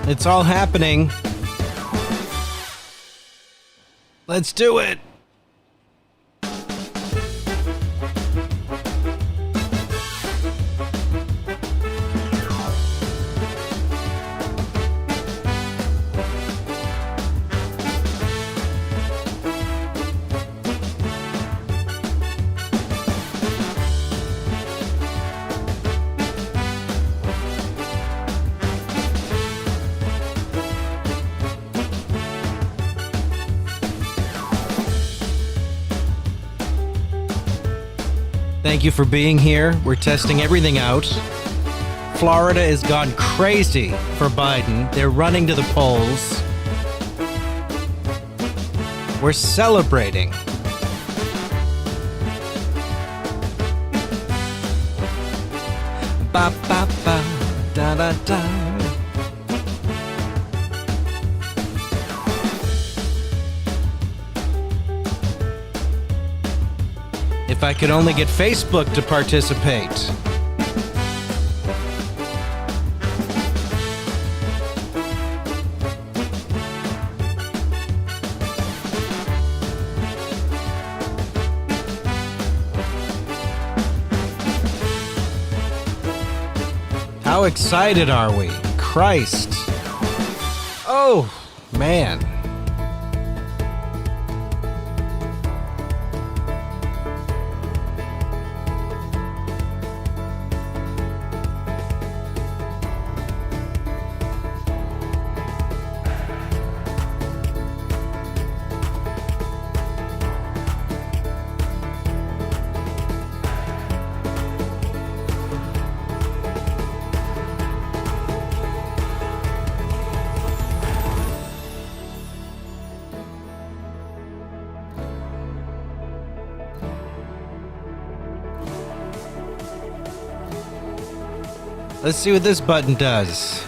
It's all happening. Let's do it. Thank you for being here. We're testing everything out. Florida has gone crazy for Biden. They're running to the polls. We're celebrating. Ba ba ba da da da. If I could only get Facebook to participate. How excited are we? Christ. Oh, man. Let's see what this button does.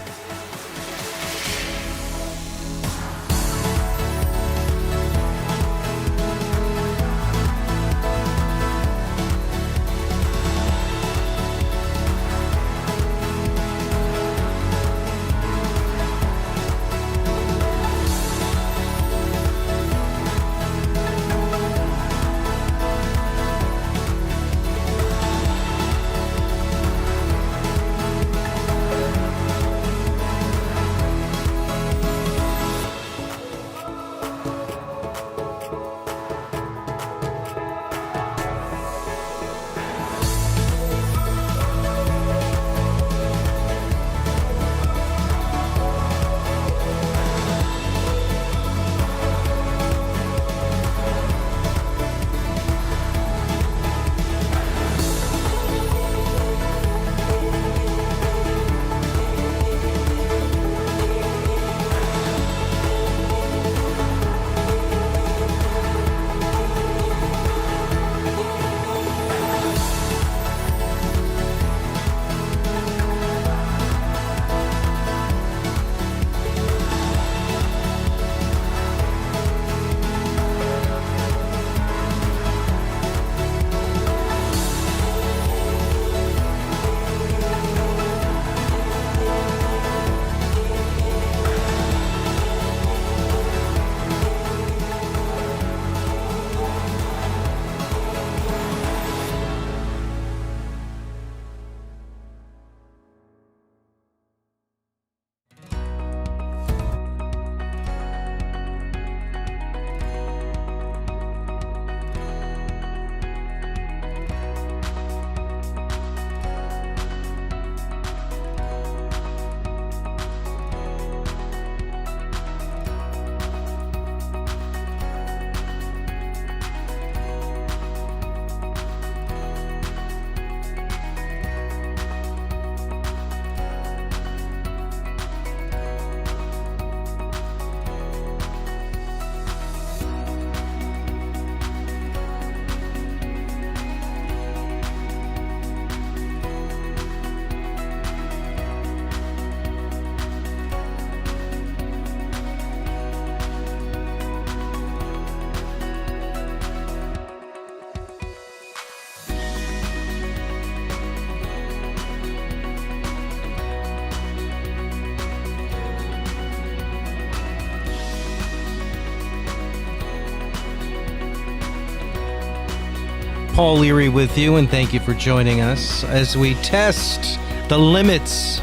Paul Leary with you, and thank you for joining us as we test the limits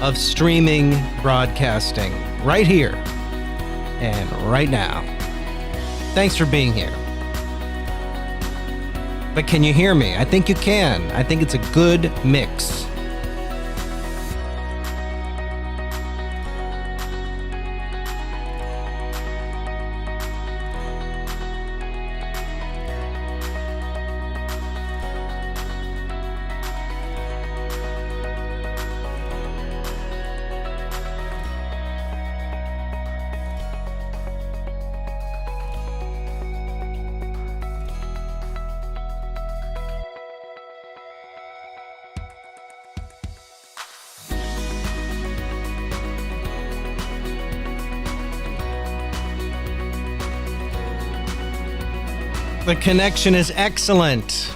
of streaming broadcasting right here and right now. Thanks for being here. But can you hear me? I think you can. I think it's a good mix. The connection is excellent.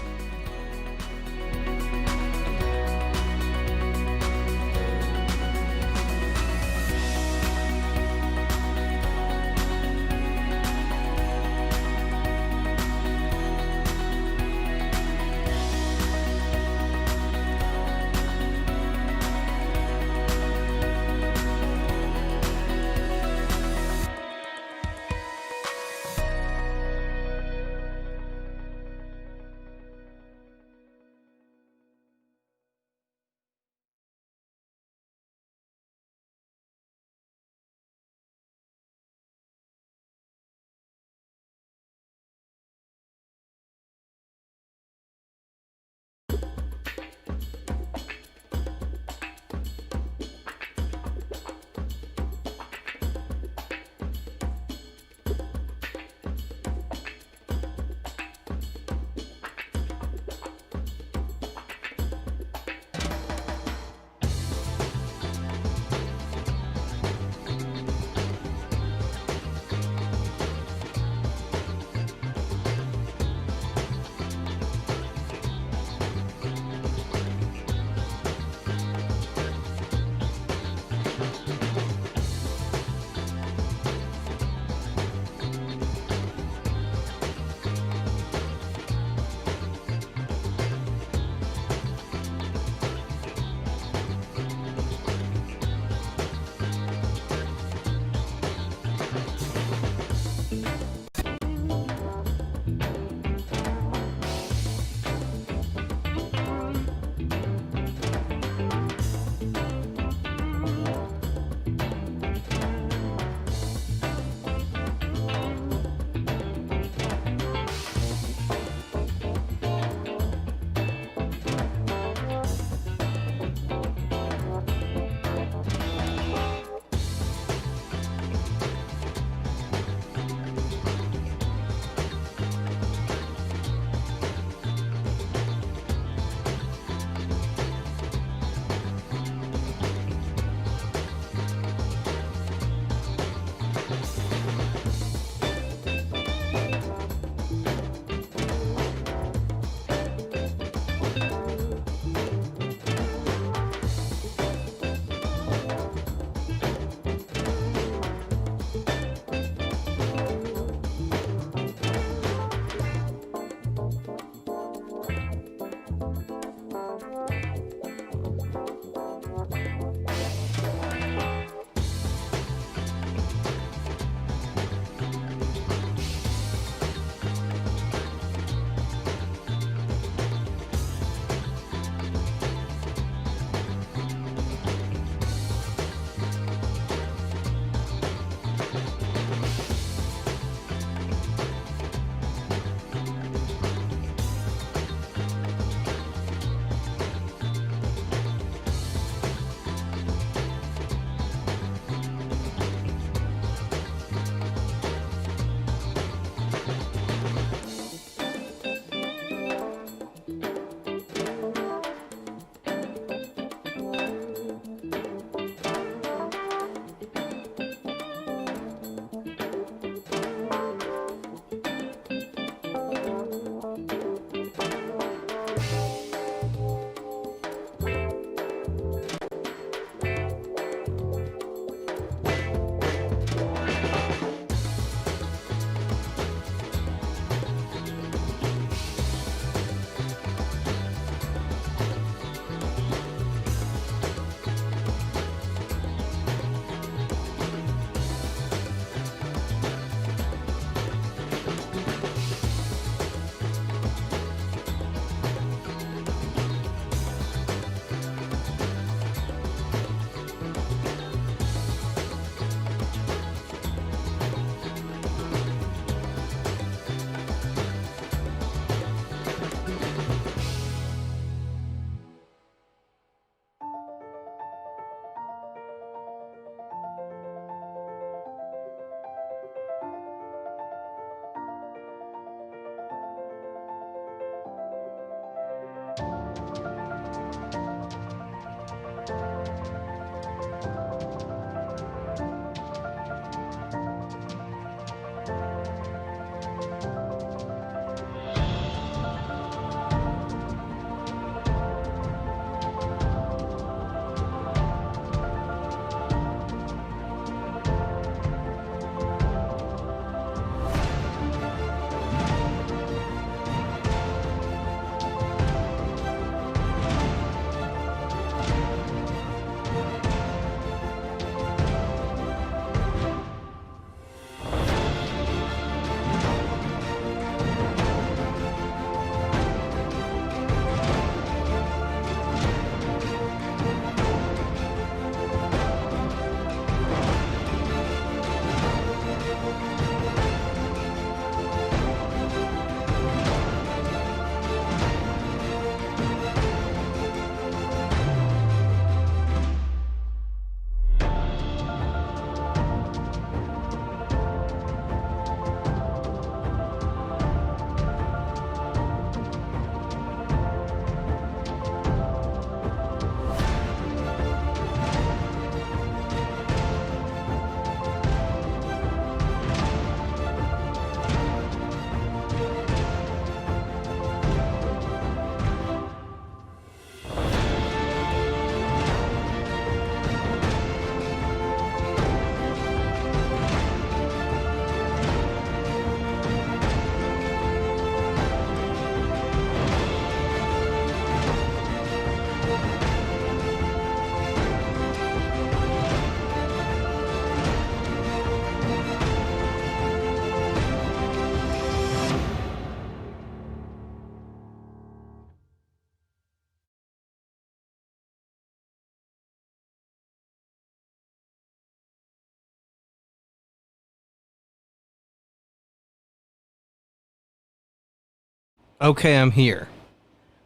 Okay, I'm here.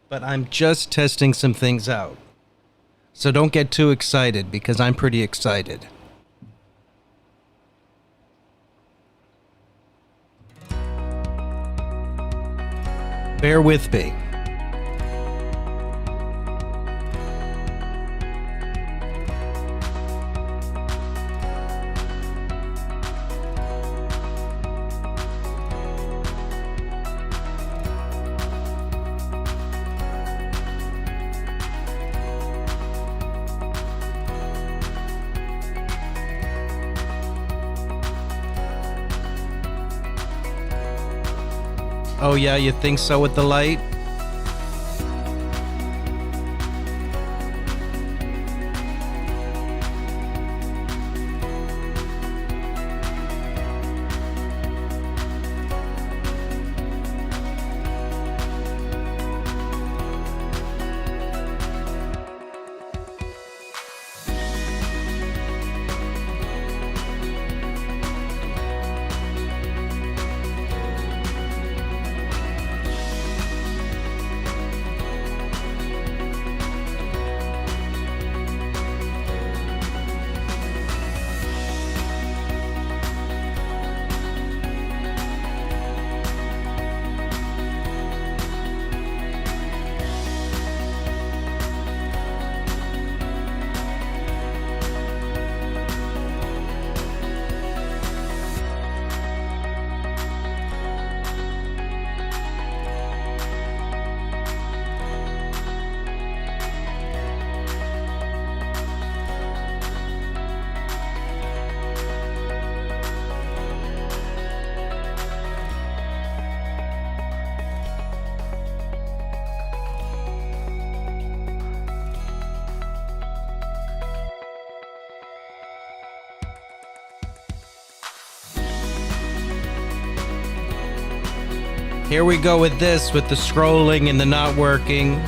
But I'm just testing some things out. So don't get too excited because I'm pretty excited. Bear with me. Oh yeah, you think so with the light? Here we go with this, with the scrolling and the not working.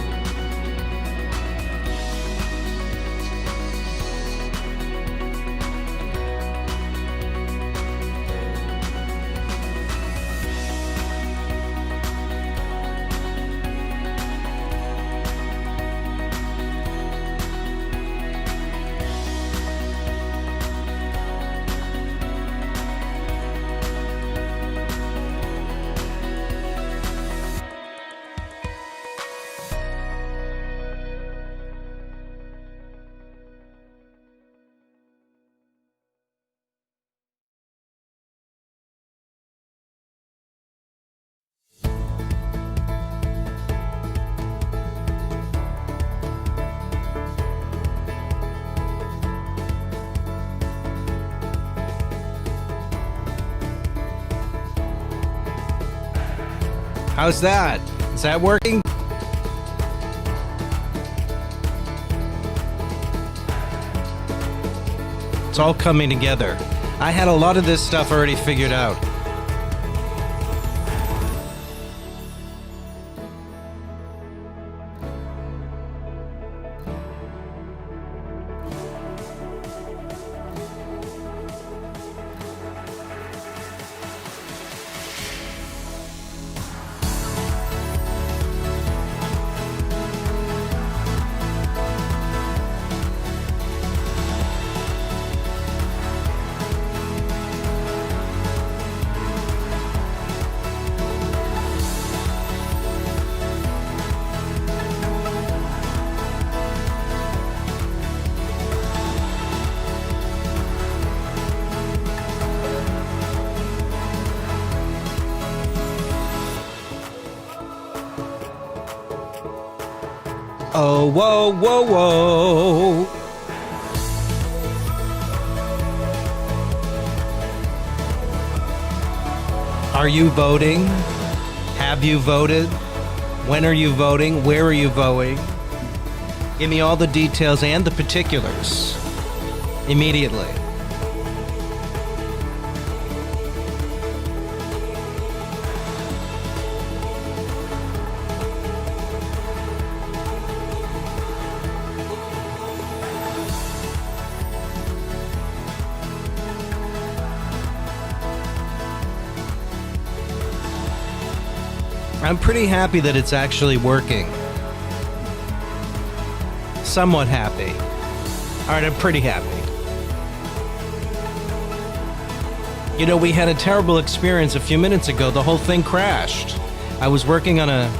How's that? Is that working? It's all coming together. I had a lot of this stuff already figured out. Oh, whoa, whoa, whoa. Are you voting? Have you voted? When are you voting? Where are you voting? Give me all the details and the particulars immediately. I'm pretty happy that it's actually working. Somewhat happy. All right, I'm pretty happy. You know, we had a terrible experience a few minutes ago. The whole thing crashed. I was working on a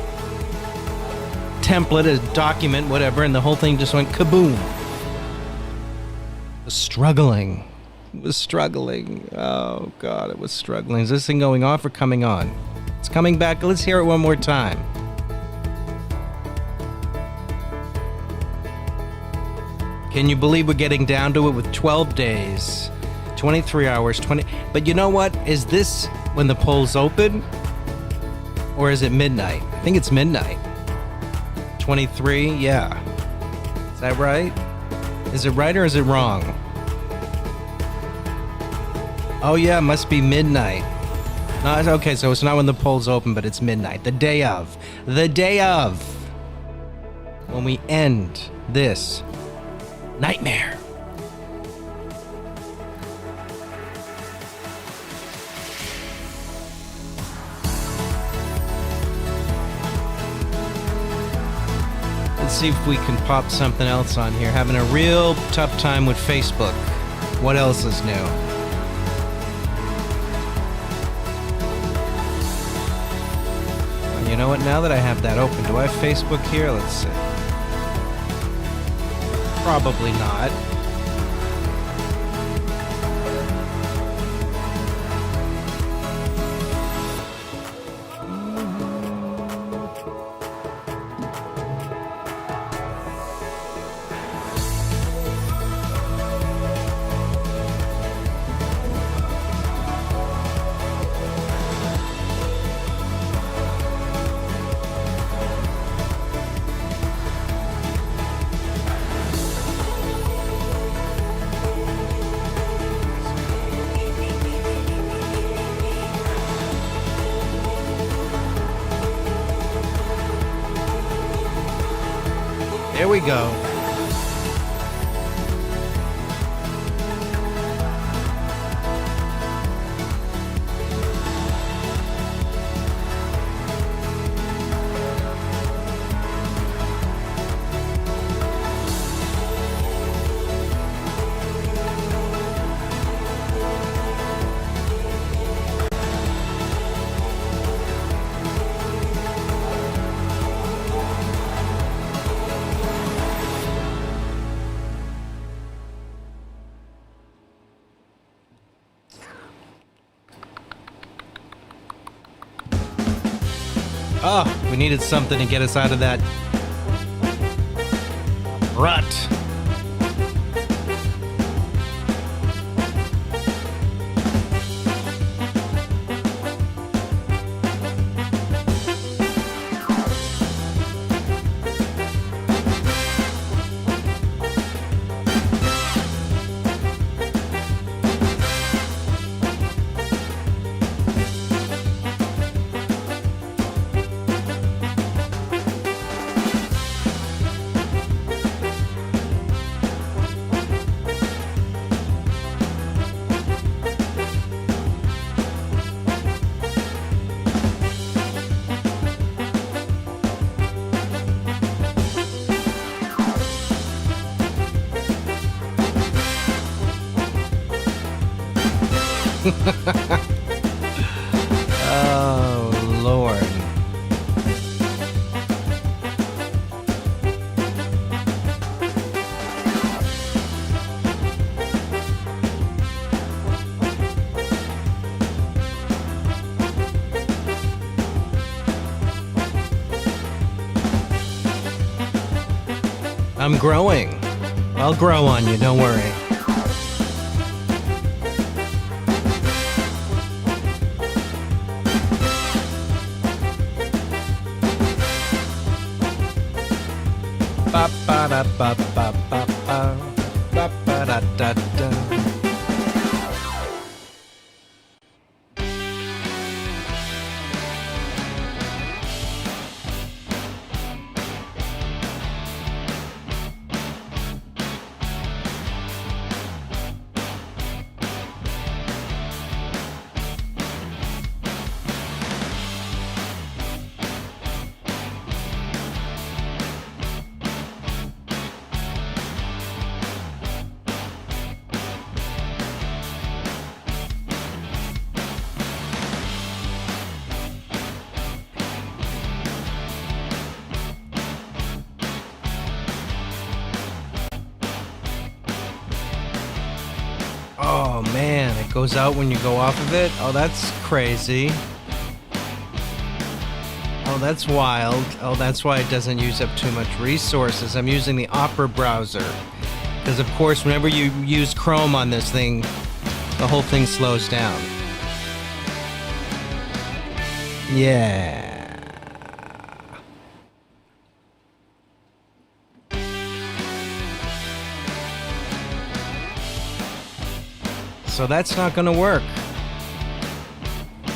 template, a document, whatever, and the whole thing just went kaboom. It was struggling. It was struggling. Oh, God, it was struggling. Is this thing going off or coming on? It's coming back. Let's hear it one more time. Can you believe we're getting down to it with 12 days, 23 hours, 20... But you know what? Is this when the polls open? Or is it midnight? I think it's midnight. 23? Yeah. Is that right? Is it right or is it wrong? Oh, yeah, it must be midnight. No, okay, so it's not when the polls open, but it's midnight. The day of. The day of. When we end this nightmare. Let's see if we can pop something else on here. Having a real tough time with Facebook. What else is new? You know what? Now that I have that open, do I have Facebook here? Let's see. Probably not. There we go. Oh, we needed something to get us out of that rut. Oh, Lord. I'm growing. I'll grow on you, don't worry. Ba ba da ba ba ba ba ba ba da da da. goes out when you go off of it? Oh, that's crazy. Oh, that's wild. Oh, that's why it doesn't use up too much resources. I'm using the Opera browser. Because, of course, whenever you use Chrome on this thing, the whole thing slows down. Yeah. So that's not going to work.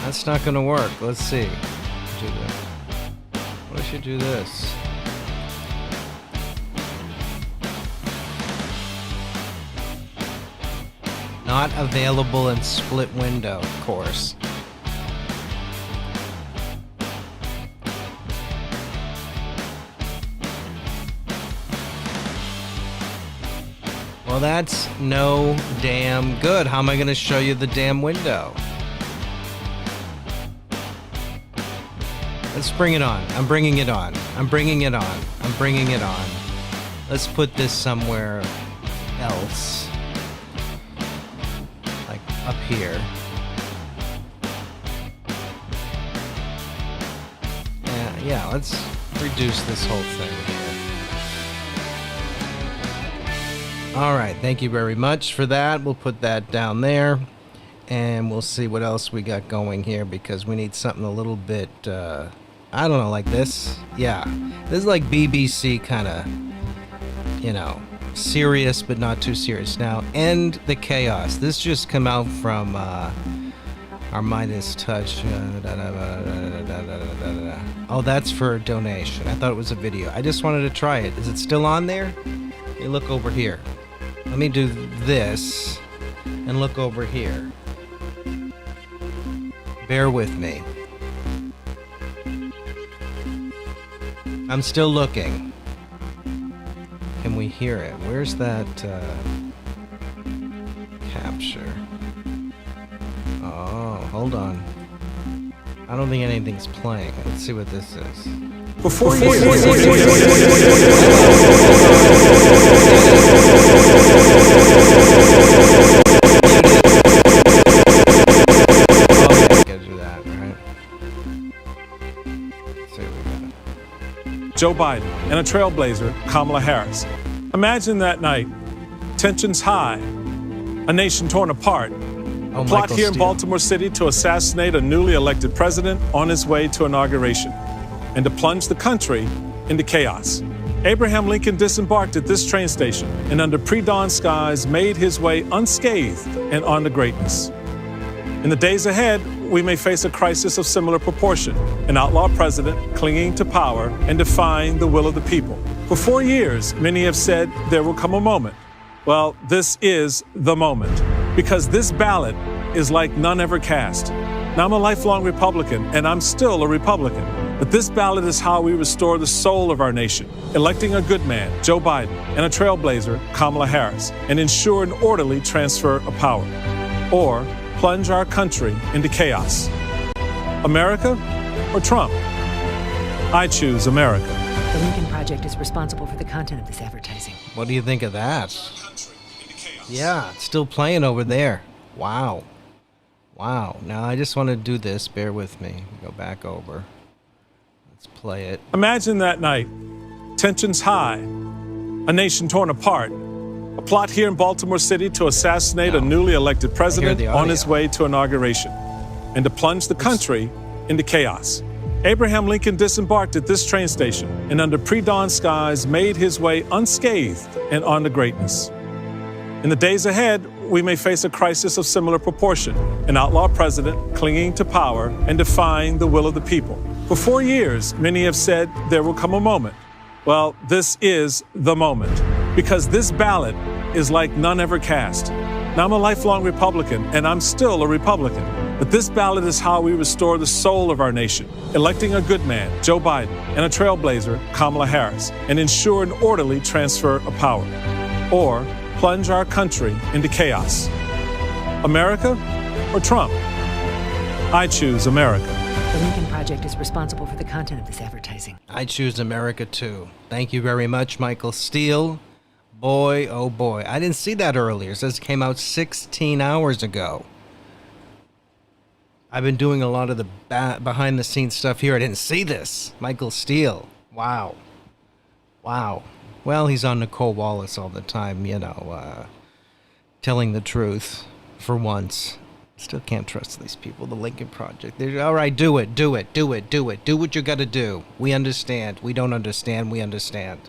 That's not going to work. Let's see. Do that. What if you do this? Not available in split window, of course. Well, that's no damn good. How am I going to show you the damn window? Let's bring it on. I'm bringing it on. I'm bringing it on. I'm bringing it on. Let's put this somewhere else. Like up here. Yeah, let's reduce this whole thing here. All right, thank you very much for that. We'll put that down there, and we'll see what else we got going here, because we need something a little bit, I don't know, like this. Yeah, this is like BBC kind of, you know, serious but not too serious. Now, End the Chaos. This just come out from our Midas Touch. Oh, that's for a donation. I thought it was a video. I just wanted to try it. Is it still on there? You look over here. Let me do this and look over here. Bear with me. I'm still looking. Can we hear it? Where's that capture? Oh, hold on. I don't think anything's playing. Let's see what this is. Before you gotta do that, right? Let's see what we got. Joe Biden and a trailblazer, Kamala Harris. Imagine that night. Tensions high. A nation torn apart. A plot here in Baltimore City to assassinate a newly elected president on his way to inauguration, and to plunge the country into chaos. Abraham Lincoln disembarked at this train station and under pre-dawn skies made his way unscathed and on to greatness. In the days ahead, we may face a crisis of similar proportion, an outlaw president clinging to power and defying the will of the people. For 4 years, many have said there will come a moment. Well, this is the moment, because this ballot is like none ever cast. Now, I'm a lifelong Republican, and I'm still a Republican. But this ballot is how we restore the soul of our nation, electing a good man, Joe Biden, and a trailblazer, Kamala Harris, and ensure an orderly transfer of power. Or plunge our country into chaos. America or Trump? I choose America. The Lincoln Project is responsible for the content of this advertising. What do you think of that? Yeah, it's still playing over there. Wow. Wow. Now, I just want to do this. Bear with me. Go back over. Let's play it. Imagine that night. Tensions high. A nation torn apart. A plot here in Baltimore City to assassinate a newly elected president on his way to inauguration, and to plunge the country into chaos. Abraham Lincoln disembarked at this train station and under pre-dawn skies made his way unscathed and on to greatness. In the days ahead, we may face a crisis of similar proportion, an outlaw president clinging to power and defying the will of the people. For 4 years, many have said there will come a moment. Well, this is the moment, because this ballot is like none ever cast. Now, I'm a lifelong Republican, and I'm still a Republican. But this ballot is how we restore the soul of our nation, electing a good man, Joe Biden, and a trailblazer, Kamala Harris, and ensure an orderly transfer of power. Or plunge our country into chaos. America or Trump? I choose America. The Lincoln Project is responsible for the content of this advertising. I choose America too. Thank you very much, Michael Steele. Boy, oh boy. I didn't see that earlier. It says it came out 16 hours ago. I've been doing a lot of the behind-the-scenes stuff here. I didn't see this. Michael Steele. Wow. Wow. Well, he's on Nicole Wallace all the time, telling the truth for once. Still can't trust these people. The Lincoln Project. They're, all right, do it. Do what you got to do. We understand. We don't understand. We understand.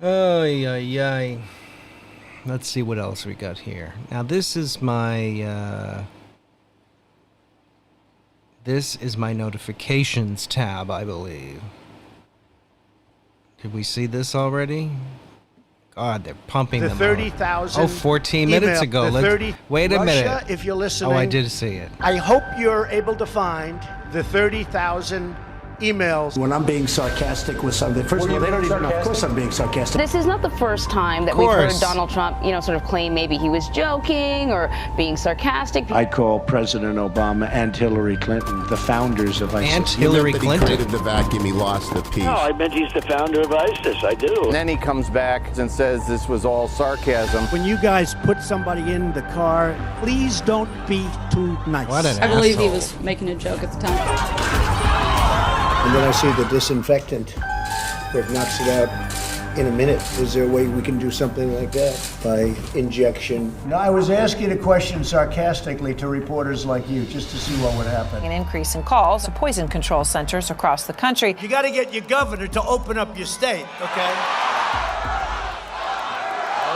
Ay. Let's see what else we got here. Now, this is my notifications tab, I believe. Did we see this already? God, they're pumping the them 30,000. out. 14 minutes ago. Wait a minute. If you're listening. Oh, I did see it. I hope you're able to find the 30,000 emails. When I'm being sarcastic with something, first of all, they don't even know. Of course I'm being sarcastic. This is not the first time that we've heard Donald Trump, sort of claim maybe he was joking or being sarcastic. I call President Obama and Hillary Clinton the founders of ISIS. And Hillary Clinton. He created the vacuum. He lost the peace. No, I meant he's the founder of ISIS. I do. And then he comes back and says this was all sarcasm. When you guys put somebody in the car, please don't be too nice. What an I believe asshole. he was making a joke at the time. And then I see the disinfectant that knocks it out in a minute. Is there a way we can do something like that by injection? No, I was asking a question sarcastically to reporters like you, just to see what would happen. An increase in calls to poison control centers across the country. You got to get your governor to open up your state, okay?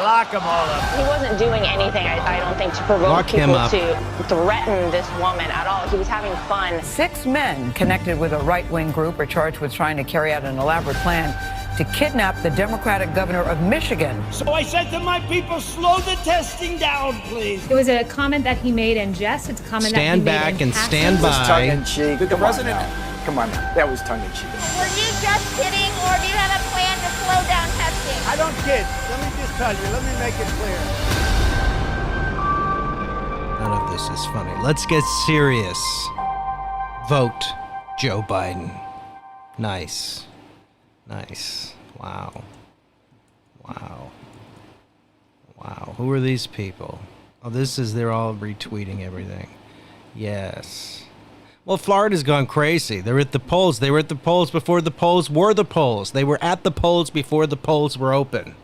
Lock them all up. He wasn't doing anything, I don't think, to provoke Lock him people up. to threaten this woman at all. He was having fun. 6 men connected with a right-wing group are charged with trying to carry out an elaborate plan to kidnap the Democratic governor of Michigan. So I said to my people, slow the testing down, please. It was a comment that he made in jest. It's a comment that he Stand made back in and passing. stand by. Tongue-in-cheek. The president. Come on, that was tongue-in-cheek. Were you just kidding, or do you have a plan to slow down testing? I don't kid. Let me just tell you. Let me make it clear. None of this is funny. Let's get serious. Vote Joe Biden. Nice. Wow. Who are these people? Oh, they're all retweeting everything. Yes. Well, Florida's gone crazy. They're at the polls. They were at the polls before the polls were the polls. They were at the polls before the polls were open.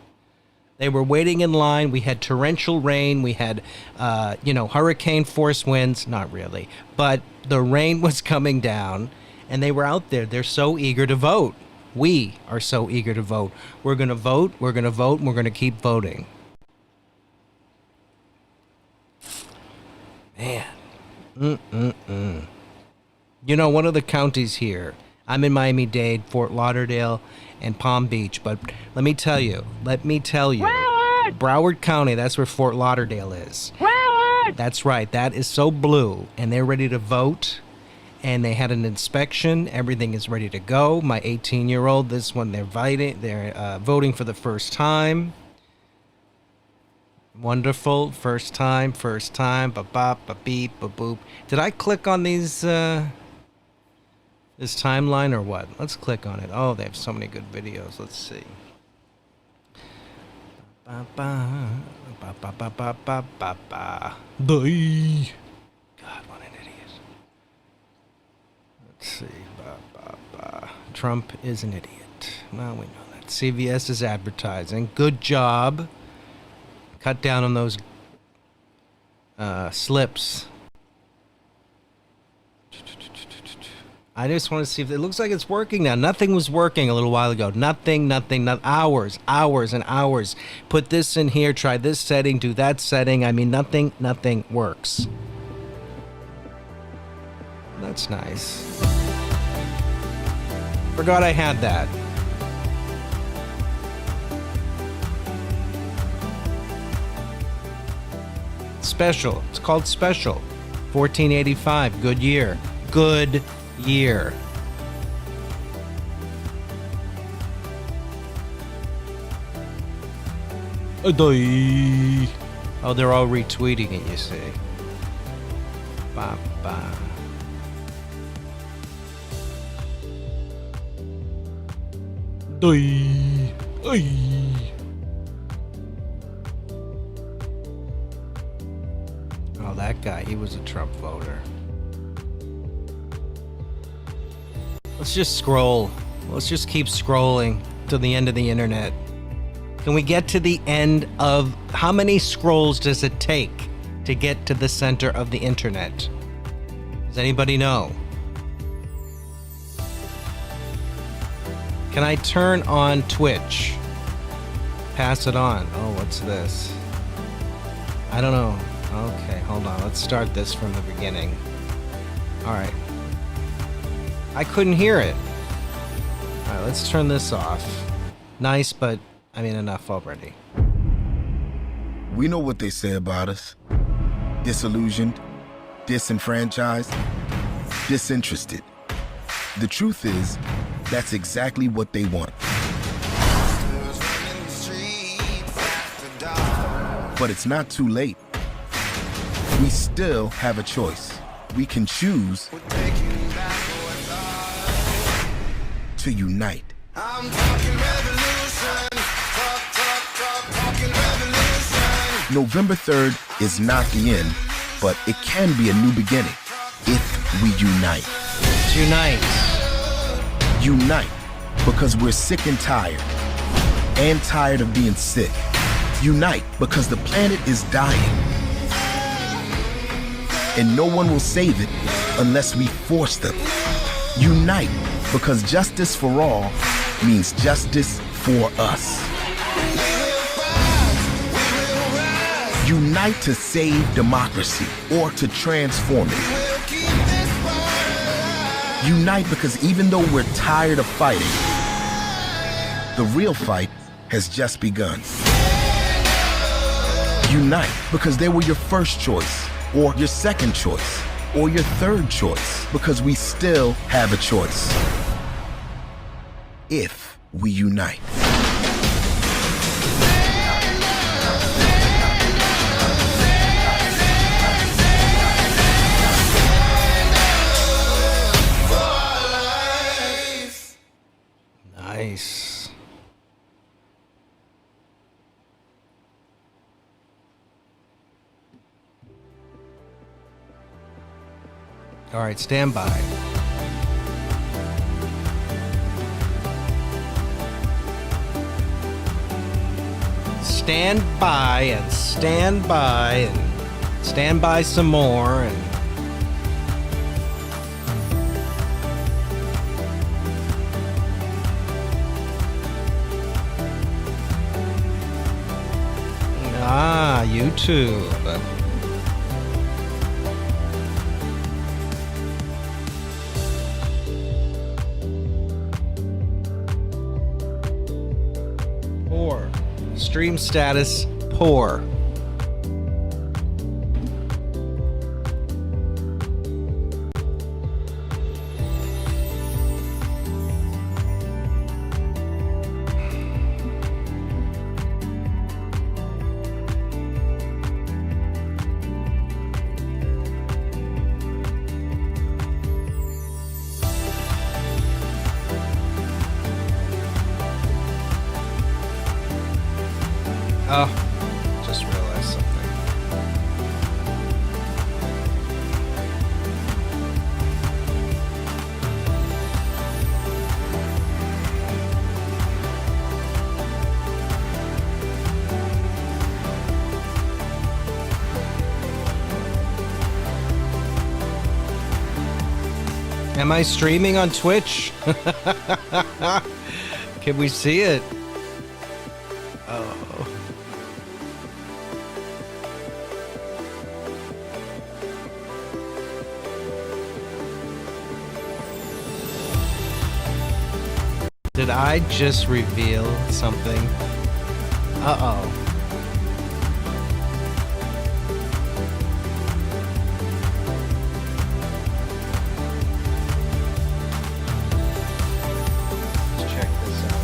They were waiting in line. We had torrential rain. We had, hurricane force winds. Not really. But the rain was coming down, and they were out there. They're so eager to vote. We are so eager to vote. We're going to vote. We're going to vote. And we're going to keep voting. Man. One of the counties here, I'm in Miami-Dade, Fort Lauderdale, and Palm Beach, but let me tell you, Broward County, that's where Fort Lauderdale is. That's right, that is so blue, and they're ready to vote, and they had an inspection, everything is ready to go. My 18-year-old, this one, they're voting for the first time. Wonderful, first time, ba-bop, ba-beep, ba-boop. Did I click on these, this timeline or what? Let's click on it. Oh, they have so many good videos. Let's see. God, what an idiot. Let's see. Trump is an idiot. Well, we know that. CVS is advertising. Good job. Cut down on those slips. I just want to see if it looks like it's working now. Nothing was working a little while ago. Nothing, hours and hours. Put this in here, try this setting, do that setting. I mean, nothing works. That's nice. Forgot I had that. Special. It's called Special. $14.85. Good year. Good year. Oh, they're all retweeting it, you see. Ba-ba. Oh, that guy, he was a Trump voter. Let's just scroll. Let's just keep scrolling to the end of the internet. Can we get to the end of... How many scrolls does it take to get to the center of the internet? Does anybody know? Can I turn on Twitch? Pass it on. Oh, what's this? I don't know. Okay, hold on. Let's start this from the beginning. All right. I couldn't hear it. All right, let's turn this off. Nice, but I mean, enough already. We know what they say about us. Disillusioned, disenfranchised, disinterested. The truth is, that's exactly what they want. But it's not too late. We still have a choice. We can choose to unite. I'm talking revolution. Talking revolution. November 3rd is not the end, but it can be a new beginning if we unite. Unite. Unite because we're sick and tired of being sick. Unite because the planet is dying. And no one will save it unless we force them. Unite because justice for all means justice for us. Unite to save democracy or to transform it. Unite because even though we're tired of fighting, the real fight has just begun. Unite because they were your first choice, or your second choice, or your third choice, because we still have a choice. If we unite. Nice. All right, stand by. Stand by and stand by and stand by some more and YouTube. Poor. Stream status poor. Oh, just realized something. Am I streaming on Twitch? Can we see it? Oh. Did I just reveal something? Uh-oh. Let's check this out.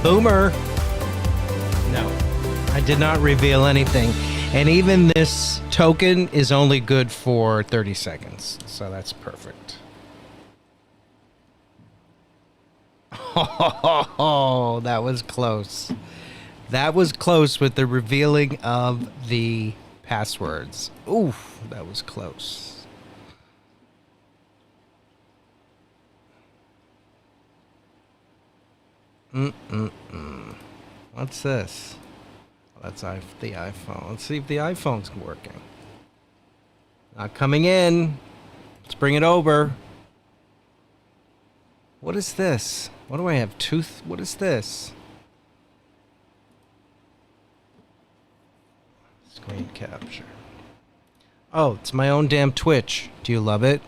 Boomer. No, I did not reveal anything. And even this token is only good for 30 seconds. So that's perfect. Oh, that was close. That was close with the revealing of the passwords. Oof, that was close. What's this? That's the iPhone. Let's see if the iPhone's working. Not coming in. Let's bring it over. What is this? What do I have? Tooth? What is this? Screen capture. Oh, it's my own damn Twitch. Do you love it?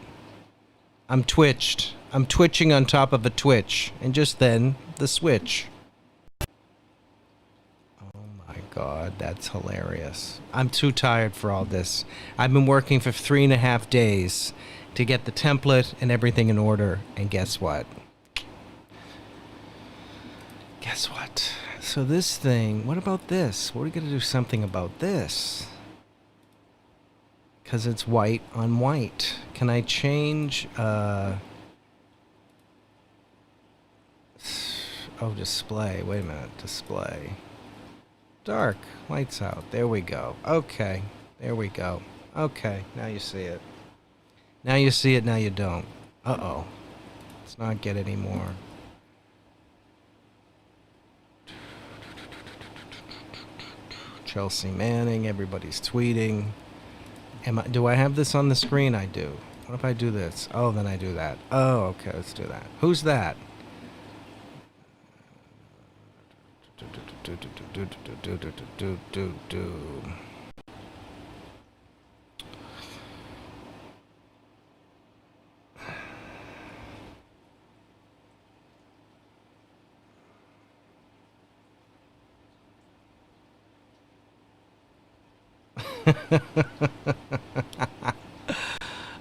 I'm twitched. I'm twitching on top of a Twitch. And just then, the switch. God, that's hilarious. I'm too tired for all this. I've been working for 3.5 days to get the template and everything in order. And guess what? Guess what? So this thing, what about this? What are we going to do something about this? Because it's white on white. Can I change... Oh, display. Wait a minute. Display. Dark. Lights out. There we go. Okay. There we go. Okay. Now you see it. Now you see it. Now you don't. Uh-oh. Let's not get any more. Chelsea Manning. Everybody's tweeting. Do I have this on the screen? I do. What if I do this? Oh, then I do that. Oh, okay. Let's do that. Who's that?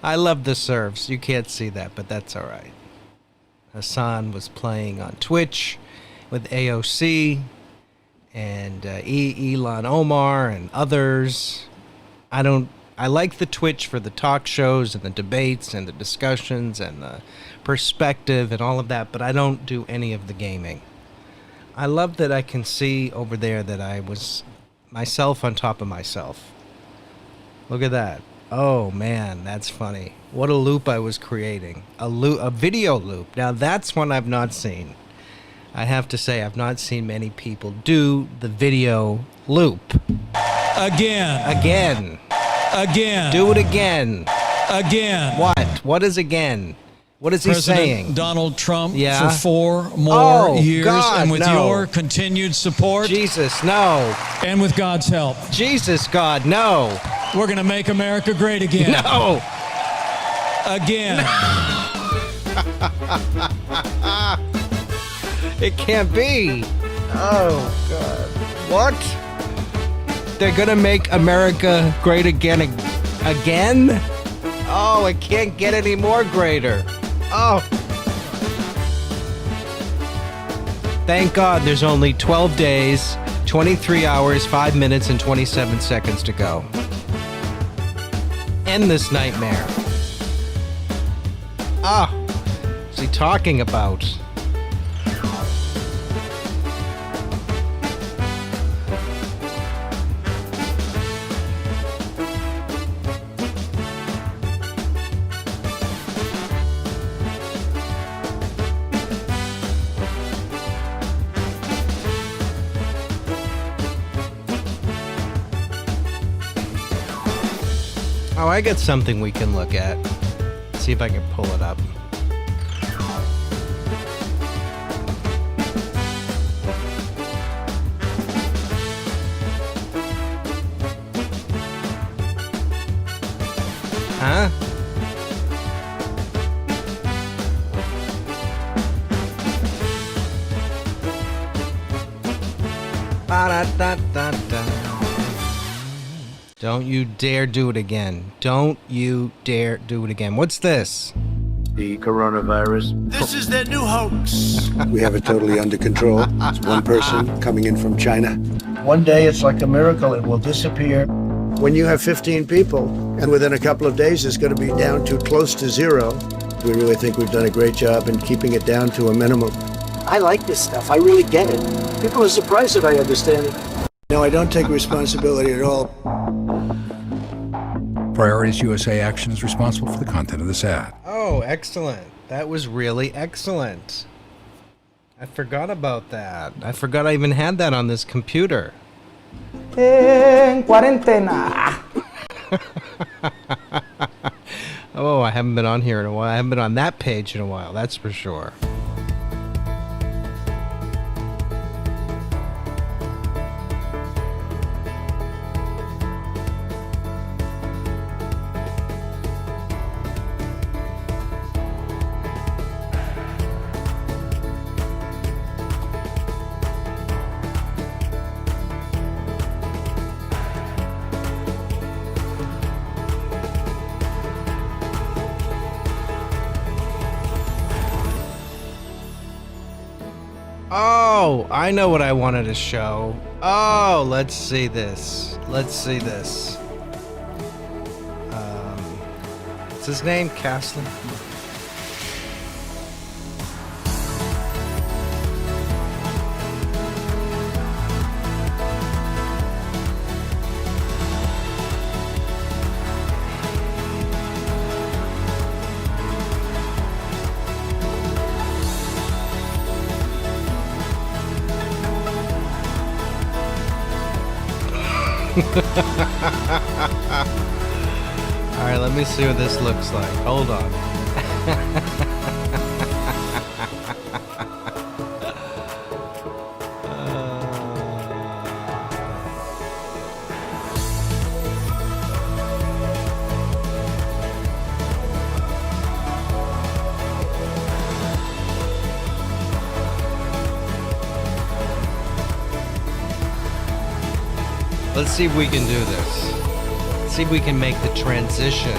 I love the serves. You can't see that, but that's all right. Hassan was playing on Twitch with AOC and Elon Omar and others. I like the Twitch for the talk shows and the debates and the discussions and the perspective and all of that, but I don't do any of the gaming. I love that I can see over there that I was myself on top of myself. Look at that. Oh man, that's funny. What a loop I was creating. A video loop. Now that's one I've not seen. I have to say, I've not seen many people do the video loop. Again. Do it again. What? What is again? What is President he saying? Donald Trump for 4 more years. God, and with no. your continued support. Jesus, no. And with God's help. Jesus, God, no. We're going to make America great again. No. Again. It can't be. Oh, God. What? They're going to make America great again? Again? Oh, it can't get any more greater. Oh. Thank God there's only 12 days, 23 hours, 5 minutes, and 27 seconds to go. End this nightmare. Ah. What's he talking about? Oh, I got something we can look at. See if I can pull it up. Huh? Ba-da-da-da-da. Don't you dare do it again. Don't you dare do it again. What's this? the coronavirus. This is their new hoax. We have it totally under control. It's one person coming in from China. One day it's like a miracle, it will disappear. When you have 15 people, and within a couple of days it's going to be down to close to zero, we really think we've done a great job in keeping it down to a minimum. I like this stuff. I really get it. People are surprised that I understand it. No, I don't take responsibility at all. Priorities USA Action is responsible for the content of this ad. Oh, excellent. That was really excellent. I forgot about that. I forgot I even had that on this computer. En cuarentena. Oh, I haven't been on here in a while. I haven't been on that page in a while, that's for sure. Oh, I know what I wanted to show. Oh, let's see this. Let's see this. What's his name? Castle? All right, let me see what this looks like. Hold on. Let's see if we can do this. Let's see if we can make the transition.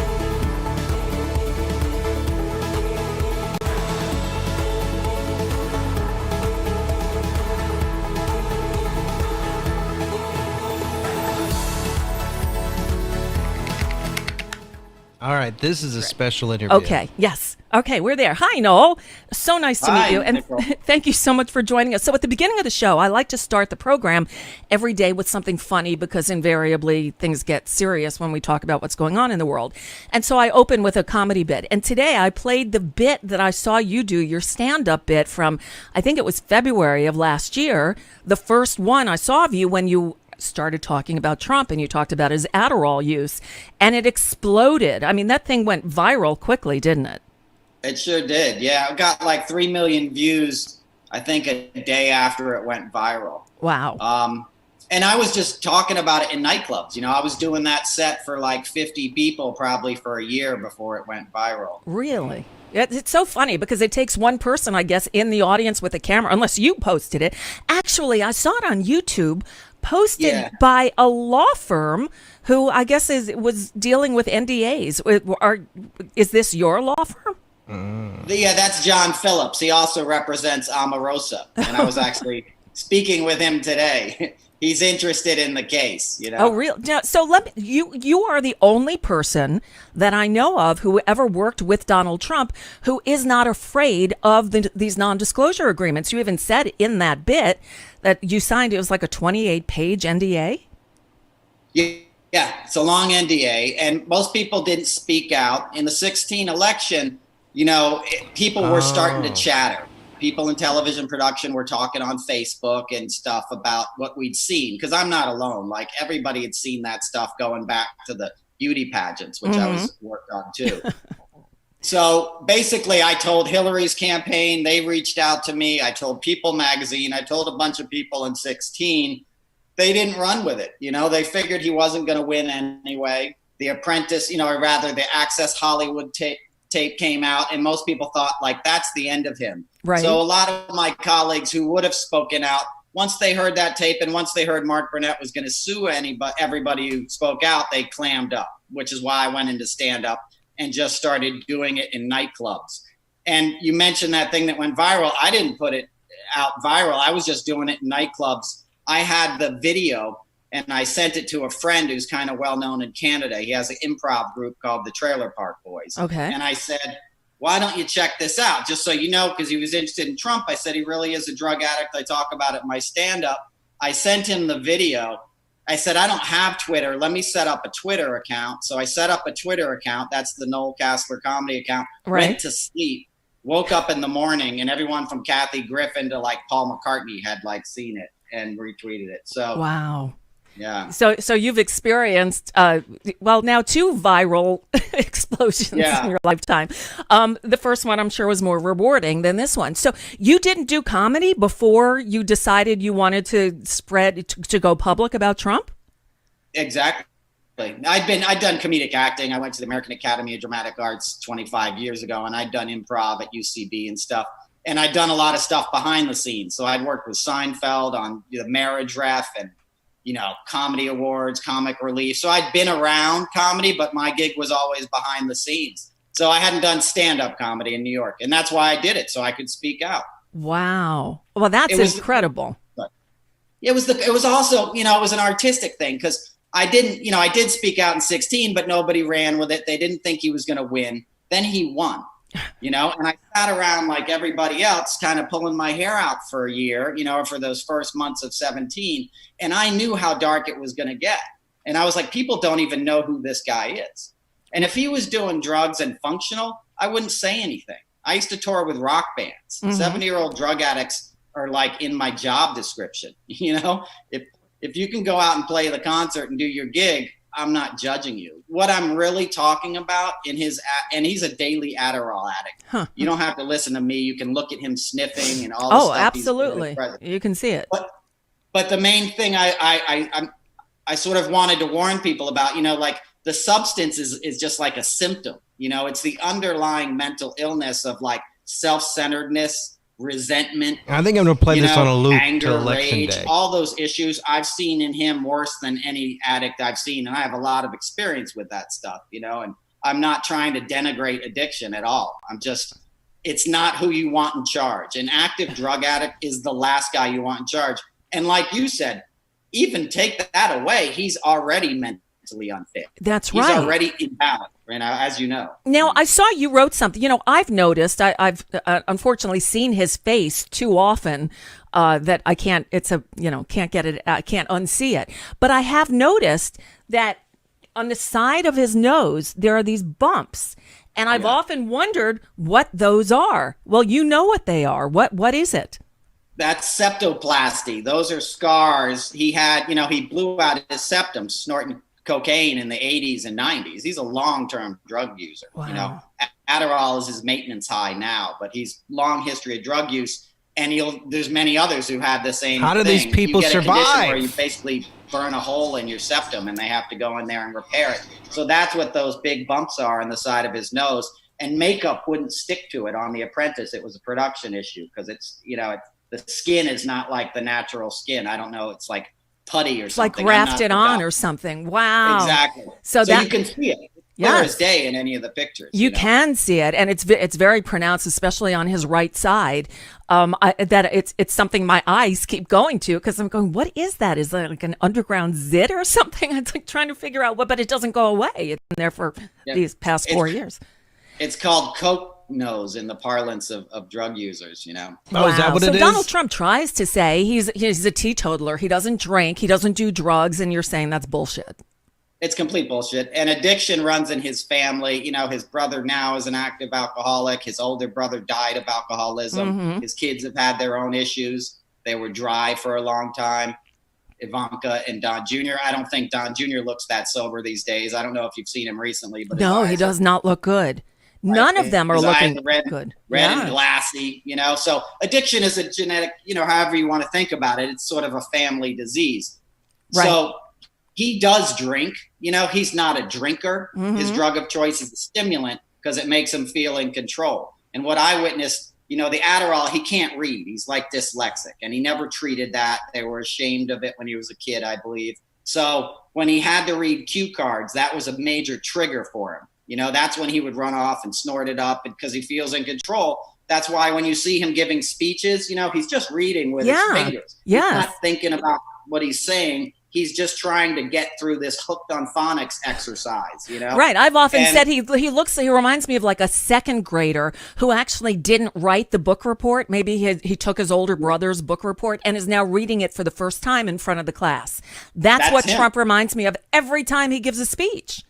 All right, this is a special interview. Okay, yes. Okay, we're there. Hi, Noel. So nice to meet you. And thank you so much for joining us. So at the beginning of the show, I like to start the program every day with something funny because invariably things get serious when we talk about what's going on in the world. And so I open with a comedy bit. And today I played the bit that I saw you do, your stand-up bit from, I think it was February of last year, the first one I saw of you when you started talking about Trump and you talked about his Adderall use, and it exploded. I mean, that thing went viral quickly, didn't it? It sure did. Yeah, it got like 3 million views, I think, a day after it went viral. Wow. And I was just talking about it in nightclubs. You know, I was doing that set for like 50 people probably for a year before it went viral. Really? It's so funny because it takes one person, I guess, in the audience with a camera, unless you posted it. Actually, I saw it on YouTube, posted by a law firm who I guess was dealing with NDAs. Is this your law firm? Yeah, that's John Phillips. He also represents Omarosa, and I was actually speaking with him today. He's interested in the case, you know. Oh, real? So you are the only person that I know of who ever worked with Donald Trump who is not afraid of these non-disclosure agreements. You even said in that bit that you signed, it was like a 28-page NDA? Yeah, it's a long NDA, and most people didn't speak out. In the 2016 election, you know, people were starting to chatter. People in television production were talking on Facebook and stuff about what we'd seen, because I'm not alone. Like, everybody had seen that stuff going back to the beauty pageants, which I was worked on too. So basically, I told Hillary's campaign, they reached out to me. I told People magazine, I told a bunch of people in 2016. They didn't run with it. You know, they figured he wasn't going to win anyway. The Apprentice, you know, or rather the Access Hollywood tape came out, and most people thought, like, that's the end of him. Right. So a lot of my colleagues who would have spoken out, once they heard that tape and once they heard Mark Burnett was going to sue everybody who spoke out, they clammed up, which is why I went into stand-up and just started doing it in nightclubs. And you mentioned that thing that went viral. I didn't put it out viral. I was just doing it in nightclubs. I had the video and I sent it to a friend who's kind of well known in Canada. He has an improv group called the Trailer Park Boys. Okay. And I said, why don't you check this out? Just so you know, because he was interested in Trump. I said, he really is a drug addict. I talk about it in my stand-up. I sent him the video. I said, I don't have Twitter. Let me set up a Twitter account. So I set up a Twitter account. That's the Noel Castler comedy account. Right. Went to sleep, woke up in the morning, and everyone from Kathy Griffin to like Paul McCartney had like seen it and retweeted it. So wow. Yeah. So you've experienced, now 2 viral explosions in your lifetime. The first one I'm sure was more rewarding than this one. So you didn't do comedy before you decided you wanted to spread, to go public about Trump? Exactly. I'd done comedic acting. I went to the American Academy of Dramatic Arts 25 years ago, and I'd done improv at UCB and stuff. And I'd done a lot of stuff behind the scenes. So I'd worked with Seinfeld on the Marriage Ref and comedy awards, comic relief. So I'd been around comedy, but my gig was always behind the scenes. So I hadn't done stand-up comedy in New York. And that's why I did it, so I could speak out. Wow. Well, that's incredible. It was also, it was an artistic thing because I did speak out in 2016, but nobody ran with it. They didn't think he was going to win. Then he won. And I sat around like everybody else, kind of pulling my hair out for a year, for those first months of 2017. And I knew how dark it was going to get. And I was like, people don't even know who this guy is. And if he was doing drugs and functional, I wouldn't say anything. I used to tour with rock bands. 70-year-old drug addicts are like in my job description. If you can go out and play the concert and do your gig, I'm not judging you. What I'm really talking about and he's a daily Adderall addict. Huh. You don't have to listen to me. You can look at him sniffing and all the stuff. Oh, absolutely. You can see it. But the main thing I sort of wanted to warn people about, like the substance is just like a symptom. It's the underlying mental illness of like self-centeredness, resentment. I think I'm going to play this on a loop anger, till election rage, day. all those issues I've seen in him worse than any addict I've seen. And I have a lot of experience with that stuff, and I'm not trying to denigrate addiction at all. It's not who you want in charge. An active drug addict is the last guy you want in charge. And like you said, even take that away, he's already mentally unfit. That's right. He's already imbalanced, as you know. Now, I saw you wrote something. I've noticed, I've unfortunately seen his face too often that I can't, can't get it, I can't unsee it. But I have noticed that on the side of his nose, there are these bumps. And I've often wondered what those are. Well, you know what they are. What is it? That's septoplasty. Those are scars. He had, he blew out his septum snorting cocaine in the 80s and 90s. He's a long-term drug user. Wow. Adderall is his maintenance high now, but he's long history of drug use. And there's many others who have the same How do thing. these people you get a condition survive? where you basically burn a hole in your septum and they have to go in there and repair it. So that's what those big bumps are on the side of his nose. And makeup wouldn't stick to it on The Apprentice. It was a production issue because it's, the skin is not like the natural skin. I don't know. It's like putty or it's something. Like grafted on or something. Wow. Exactly. So you can see it. Clear as day in any of the pictures. You can see it, and it's very pronounced, especially on his right side. That it's something my eyes keep going to because I'm going, what is that? Is that like an underground zit or something? It's like trying to figure out but it doesn't go away. It's been there for these past 4 years. It's called coke nose in the parlance of drug users, Wow. Oh, is that what it is? Donald Trump tries to say he's a teetotaler. He doesn't drink. He doesn't do drugs. And you're saying that's bullshit. It's complete bullshit. And addiction runs in his family. His brother now is an active alcoholic. His older brother died of alcoholism. His kids have had their own issues. They were dry for a long time. Ivanka and Don Jr. I don't think Don Jr. looks that sober these days. I don't know if you've seen him recently. But no, he does not look good. None of them are looking good. Red and glassy, So addiction is a genetic, however you want to think about it. It's sort of a family disease. Right. So he does drink. He's not a drinker. His drug of choice is a stimulant because it makes him feel in control. And what I witnessed, the Adderall, he can't read. He's like dyslexic, and he never treated that. They were ashamed of it when he was a kid, I believe. So when he had to read cue cards, that was a major trigger for him. That's when he would run off and snort it up because he feels in control. That's why when you see him giving speeches, he's just reading with his fingers. Yeah. He's not thinking about what he's saying. He's just trying to get through this hooked on phonics exercise, Right. I've often said he reminds me of like a second grader who actually didn't write the book report. Maybe he took his older brother's book report and is now reading it for the first time in front of the class. That's what him. Trump reminds me of every time he gives a speech.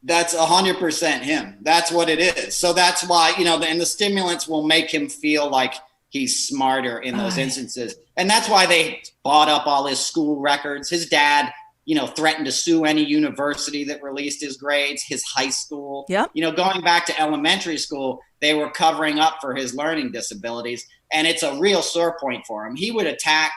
That's 100% him. That's what it is. So that's why, and the stimulants will make him feel like he's smarter in those instances. And that's why they bought up all his school records. His dad, threatened to sue any university that released his grades, his high school. Yep. Going back to elementary school, they were covering up for his learning disabilities. And it's a real sore point for him. He would attack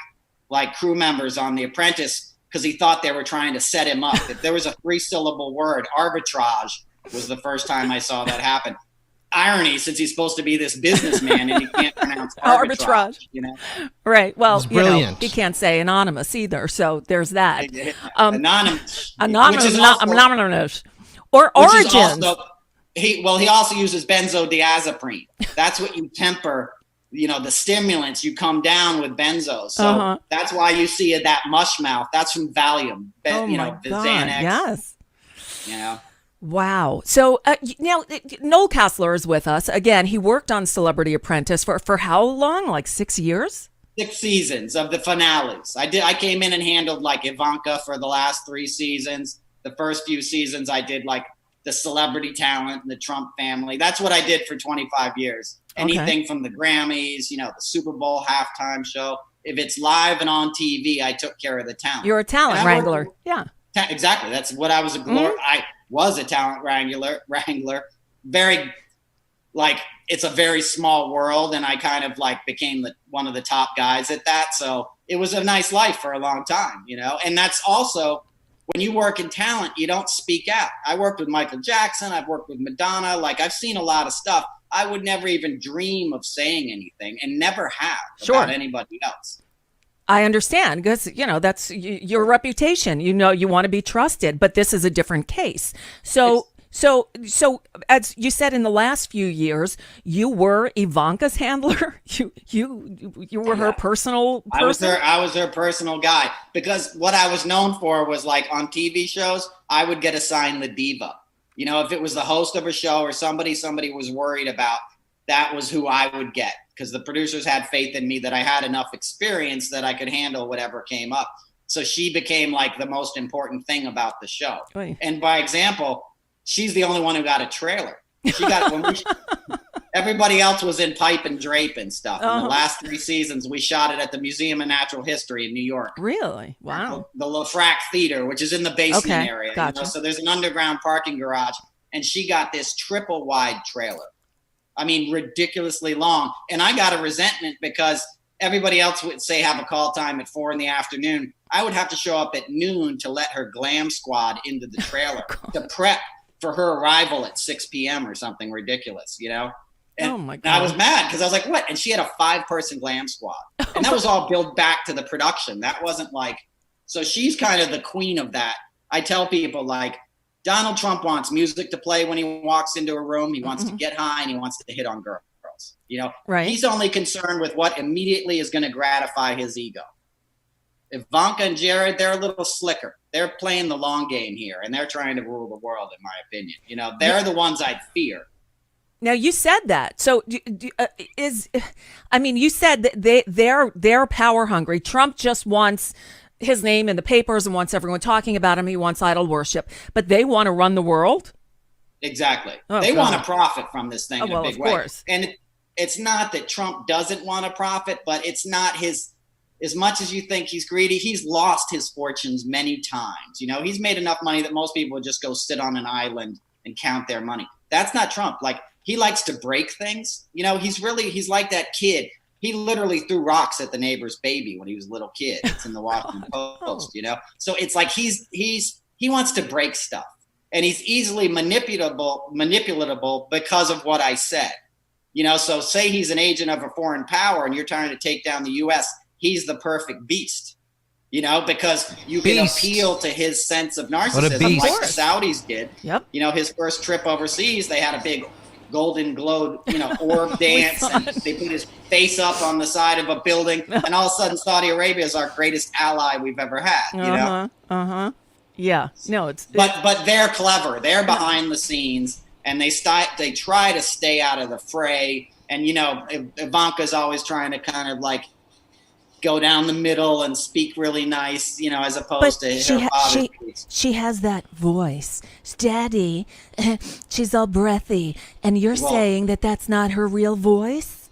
like crew members on The Apprentice because he thought they were trying to set him up. If there was a 3-syllable word, arbitrage was the first time I saw that happen. Irony, since he's supposed to be this businessman and he can't pronounce arbitrage. Right. Well, brilliant. He can't say anonymous either. So there's that. Anonymous. Anonymous. Or origins. He also uses benzodiazepine. That's what you temper, the stimulants. You come down with benzos. So that's why you see that mush mouth. That's from Valium. The Xanax. Yes. Wow. So now Noel Kassler is with us. Again, he worked on Celebrity Apprentice for how long? Like 6 years? 6 seasons of the finales. I came in and handled like Ivanka for the last 3 seasons. The first few seasons I did like the celebrity talent and the Trump family. That's what I did for 25 years. Anything from the Grammys, the Super Bowl halftime show. If it's live and on TV, I took care of the talent. You're a talent wrangler. Exactly. That's what I was. I was a talent wrangler. Very, like, it's a very small world, and I kind of like became one of the top guys at that. So it was a nice life for a long time, And that's also when you work in talent, you don't speak out. I worked with Michael Jackson. I've worked with Madonna. Like, I've seen a lot of stuff. I would never even dream of saying anything, and never have about anybody else. I understand because, that's your reputation. You want to be trusted, but this is a different case. So as you said, in the last few years, you were Ivanka's handler. You were her personal person. I was her personal guy because what I was known for was like on TV shows, I would get assigned the diva. If it was the host of a show or somebody was worried about, that was who I would get. Because the producers had faith in me that I had enough experience that I could handle whatever came up. So she became like the most important thing about the show. Right. And by example, she's the only one who got a trailer. She got everybody else was in pipe and drape and stuff. In the last 3 seasons, we shot it at the Museum of Natural History in New York. Really? Wow. The LaFrac Theater, which is in the basement area. Gotcha. So there's an underground parking garage, and she got this triple wide trailer. I mean, ridiculously long. And I got a resentment because everybody else would say have a call time at 4 p.m. I would have to show up at noon to let her glam squad into the trailer to prep for her arrival at 6 p.m. or something ridiculous, And oh my God. I was mad because I was like, what? And she had a 5-person glam squad. And that was all billed back to the production. That wasn't like, so she's kind of the queen of that. I tell people like, Donald Trump wants music to play when he walks into a room. He wants to get high and he wants to hit on girls. Right. He's only concerned with what immediately is going to gratify his ego. Ivanka and Jared, they're a little slicker. They're playing the long game here, and they're trying to rule the world, in my opinion. They're the ones I'd fear. Now you said that. So you said that they're power hungry. Trump just wants his name in the papers and wants everyone talking about him. He wants idol worship, but they want to run the world. Exactly. They want to profit from this thing in a big way. Course. And it's not that Trump doesn't want to profit, but it's not his, as much as you think he's greedy, he's lost his fortunes many times. He's made enough money that most people would just go sit on an island and count their money. That's not Trump. Like, he likes to break things. He's like that kid. He literally threw rocks at the neighbor's baby when he was a little kid. It's in the Washington Post, So it's like he wants to break stuff, and he's easily manipulatable because of what I said. So say he's an agent of a foreign power and you're trying to take down the U.S. He's the perfect beast. because you can appeal to his sense of narcissism like the Saudis did. Yep. His first trip overseas, they had a big Golden Globe, orb dance, and they put his face up on the side of a building, and all of a sudden Saudi Arabia is our greatest ally we've ever had. Yeah. No, but they're clever. They're behind the scenes, and they try to stay out of the fray. And Ivanka's always trying to kind of like go down the middle and speak really nice, as opposed to her father. She has that voice, Daddy. She's all breathy, and you're saying that that's not her real voice?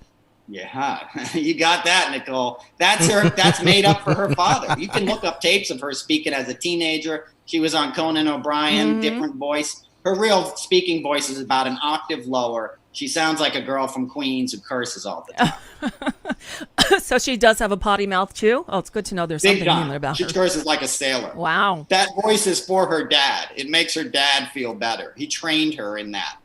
Yeah, you got that, Nicole. That's her. That's made up for her father. You can look up tapes of her speaking as a teenager. She was on Conan O'Brien, different voice. Her real speaking voice is about an octave lower. She sounds like a girl from Queens who curses all the time. So she does have a potty mouth too? Oh, it's good to know there's something human about her. She curses like a sailor. Wow. That voice is for her dad. It makes her dad feel better. He trained her in that,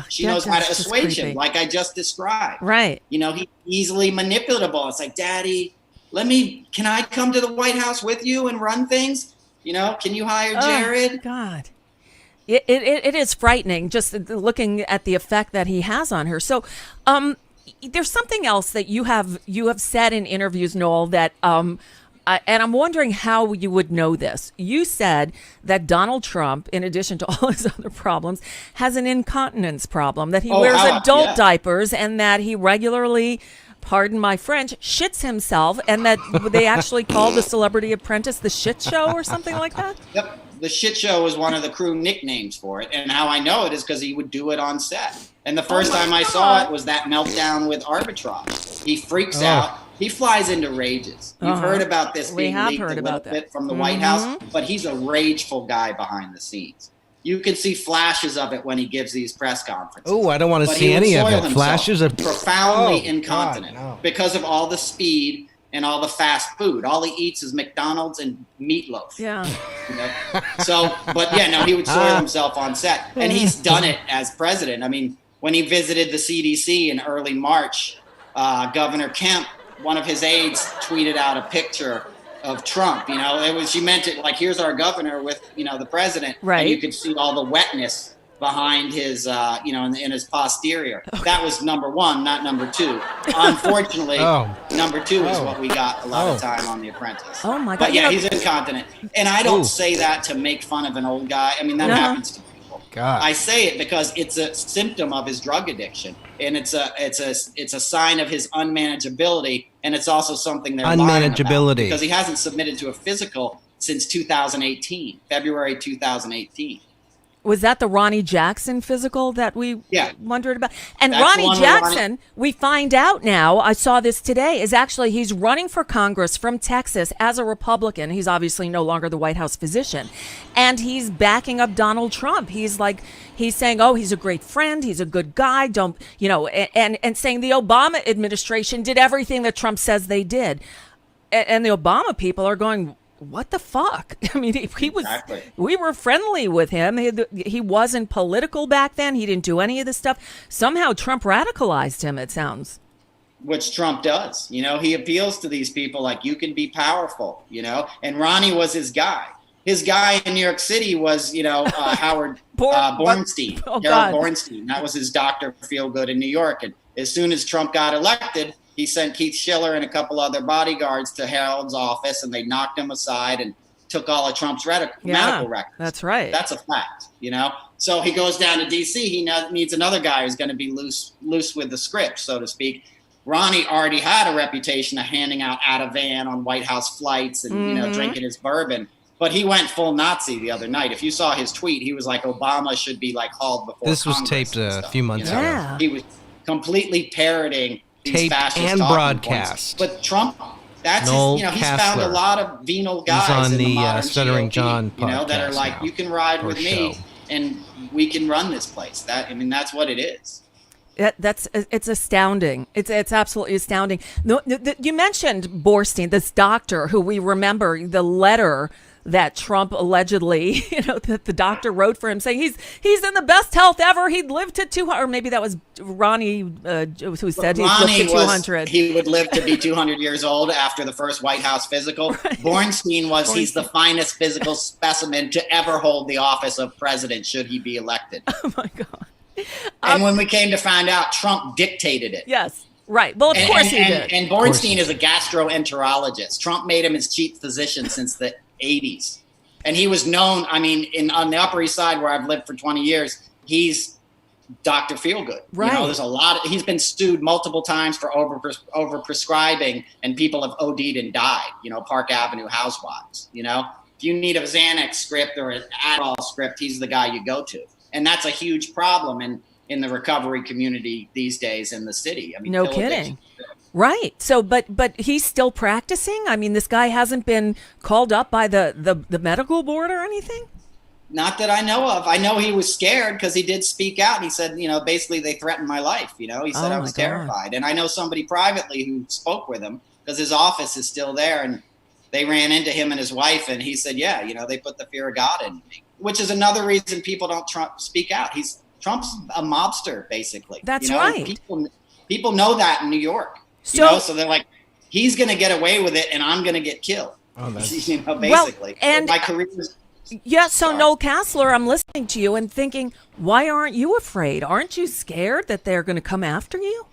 She knows how to assuage him, like I just described. Right. He's easily manipulatable. It's like, Daddy, can I come to the White House with you and run things? Can you hire Jared? Oh, God. It is frightening just looking at the effect that he has on her. So there's something else that you have said in interviews, Noel, that and I'm wondering how you would know this. You said that Donald Trump, in addition to all his other problems, has an incontinence problem, that he wears adult diapers and that he regularly, pardon my French, shits himself, and that they actually call the Celebrity Apprentice the shit show or something like that? Yep. The shit show was one of the crew nicknames for it. And how I know it is because he would do it on set. And the first time I saw it was that meltdown with Arbitrage. He freaks out. He flies into rages. You've heard about this being leaked a little bit from the White House, but he's a rageful guy behind the scenes. You can see flashes of it when he gives these press conferences. Oh, I don't want to see any of it. Flashes of profoundly incontinent because of all the speed and all the fast food. All he eats is McDonald's and meatloaf. Yeah. He would soil himself on set. And he's done it as president. I mean, when he visited the CDC in early March, Governor Kemp, one of his aides, tweeted out a picture of Trump. She meant it like, here's our governor with, the president. Right. And you could see all the wetness behind his, in his posterior. That was number one, not number two. Unfortunately, number two is what we got a lot of time on The Apprentice. Oh, my God. But yeah, he's incontinent. And I don't say that to make fun of an old guy. I mean, that happens to people. God. I say it because it's a symptom of his drug addiction. And it's a sign of his unmanageability. And it's also something they're lying about because he hasn't submitted to a physical since 2018, February 2018. Was that the Ronnie Jackson physical that we wondered about? And That's Ronnie Jackson, we find out now, I saw this today, is actually he's running for Congress from Texas as a Republican. He's obviously no longer the White House physician. And he's backing up Donald Trump. He's saying, oh, he's a great friend. He's a good guy. And saying the Obama administration did everything that Trump says they did. And the Obama people are going, what the fuck? I mean, he was. Exactly. We were friendly with him. He wasn't political back then. He didn't do any of this stuff. Somehow Trump radicalized him, it sounds. Which Trump does. He appeals to these people like, you can be powerful, And Ronnie was his guy. His guy in New York City was, Howard Bornstein. Harold Bornstein. That was his Dr. Feelgood in New York. And as soon as Trump got elected, he sent Keith Schiller and a couple other bodyguards to Harold's office, and they knocked him aside and took all of Trump's medical records. That's right. That's a fact, So he goes down to D.C. He needs another guy who's going to be loose with the script, so to speak. Ronnie already had a reputation of handing out Ativan on White House flights and, drinking his bourbon. But he went full Nazi the other night. If you saw his tweet, he was like, Obama should be hauled before Congress. This was taped a few months ago. He was completely parroting taped and broadcast. But Trump, that's he's found a lot of venal guys in the modern Stuttering GOP, John podcast that are like, you can ride with me and we can run this place. That's what it is. It's astounding. It's absolutely astounding. No, you mentioned Borstein, this doctor who we remember the letter that Trump allegedly, that the doctor wrote for him saying he's in the best health ever. He'd live to 200, or maybe that was Ronnie who said he'd live to 200. He would live to be 200 years old after the first White House physical. Right. Bornstein was he's the finest physical specimen to ever hold the office of president should he be elected. Oh my God. And when we came to find out, Trump dictated it. Yes. Right. Well, of course he did. And Bornstein is a gastroenterologist. Trump made him his chief physician since the 80s. And he was known, on the Upper East Side where I've lived for 20 years, he's Dr. Feelgood. Right. There's a lot, he's been sued multiple times for over prescribing, and people have OD'd and died, Park Avenue housewives, If you need a Xanax script or an Adderall script, he's the guy you go to. And that's a huge problem in the recovery community these days in the city. No kidding. Right. So, but he's still practicing? This guy hasn't been called up by the medical board or anything? Not that I know of. I know he was scared because he did speak out. He said, basically they threatened my life. He said I was terrified. And I know somebody privately who spoke with him because his office is still there. And they ran into him and his wife. And he said, they put the fear of God in me, which is another reason people don't speak out. Trump's a mobster, basically. That's right. People know that in New York. So they're like, he's going to get away with it, and I'm going to get killed. Oh, that's... basically. Well, and my career is... Yeah, so Noel Castler, I'm listening to you and thinking, why aren't you afraid? Aren't you scared that they're going to come after you?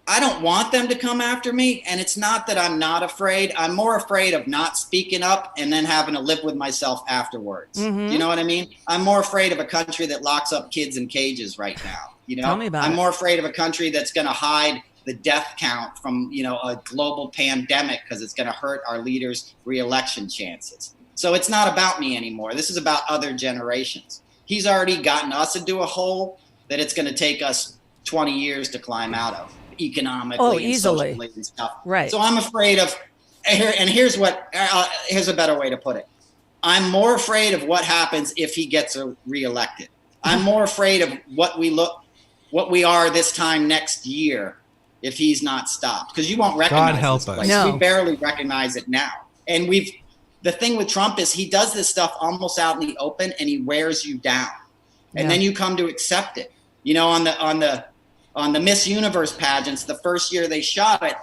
I don't want them to come after me, and it's not that I'm not afraid. I'm more afraid of not speaking up and then having to live with myself afterwards. Mm-hmm. You know what I mean? I'm more afraid of a country that locks up kids in cages right now. Tell me about I'm it. more afraid of a country that's going to hide the death count from, a global pandemic because it's going to hurt our leaders' re-election chances. So it's not about me anymore. This is about other generations. He's already gotten us into a hole that it's going to take us 20 years to climb out of, economically and socially and stuff. Right. So I'm afraid of, and here's a better way to put it. I'm more afraid of what happens if he gets reelected. I'm more afraid of what we are this time next year if he's not stopped, because you won't recognize God help this us. place. No. We barely recognize it now. And the thing with Trump is he does this stuff almost out in the open and he wears you down. And then you come to accept it. On the Miss Universe pageants, the first year they shot it,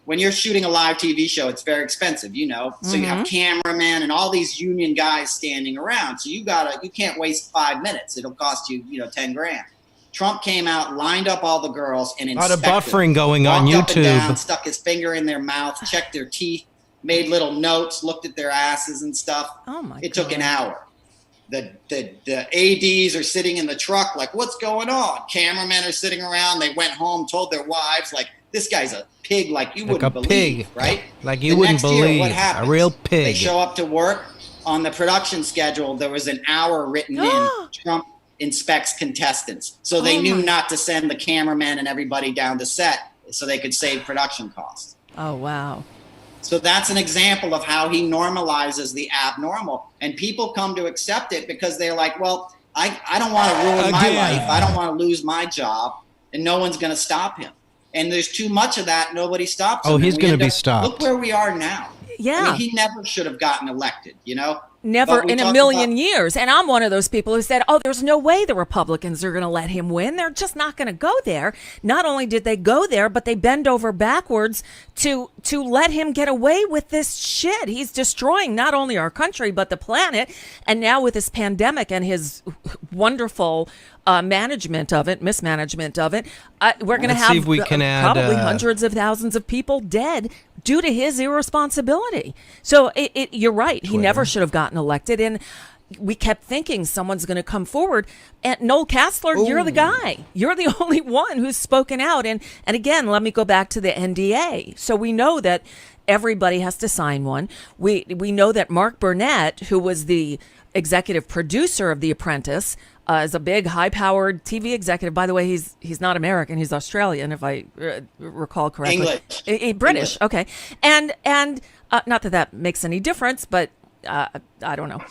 when you're shooting a live TV show, it's very expensive, So you have cameramen and all these union guys standing around. So you can't waste 5 minutes. It'll cost you, $10,000. Trump came out, lined up all the girls, and inspected a lot of buffering going on walked up and YouTube. down, stuck his finger in their mouth, checked their teeth, made little notes, looked at their asses and stuff. Oh my! It took an hour. The ADs are sitting in the truck like, what's going on? Cameramen are sitting around. They went home, told their wives, like, this guy's a pig like you wouldn't believe, right? Like you wouldn't believe. What happens? A real pig. They show up to work. On the production schedule, there was an hour written in. Trump inspects contestants. So they knew not to send the cameraman and everybody down to set so they could save production costs. Oh, wow. So that's an example of how he normalizes the abnormal. And people come to accept it because they're like, well, I don't want to ruin my life. I don't want to lose my job. And no one's going to stop him. And there's too much of that. Nobody stops him. Oh, he's going to be stopped. Look where we are now. Yeah. He never should have gotten elected, Never in a million years. And I'm one of those people who said, there's no way the Republicans are going to let him win. They're just not going to go there. Not only did they go there, but they bend over backwards to let him get away with this shit. He's destroying not only our country, but the planet. And now with this pandemic and his wonderful mismanagement of it, we're going to have probably hundreds of thousands of people dead due to his irresponsibility. So you're right. Twitter. He never should have gotten elected. And we kept thinking someone's going to come forward. And Noel Castler, you're the guy. You're the only one who's spoken out. And again, let me go back to the NDA. So we know that everybody has to sign one. We know that Mark Burnett, who was the executive producer of The Apprentice, is a big, high-powered TV executive. By the way, he's not American; he's Australian, if I recall correctly. British. Okay, and not that makes any difference, but I don't know.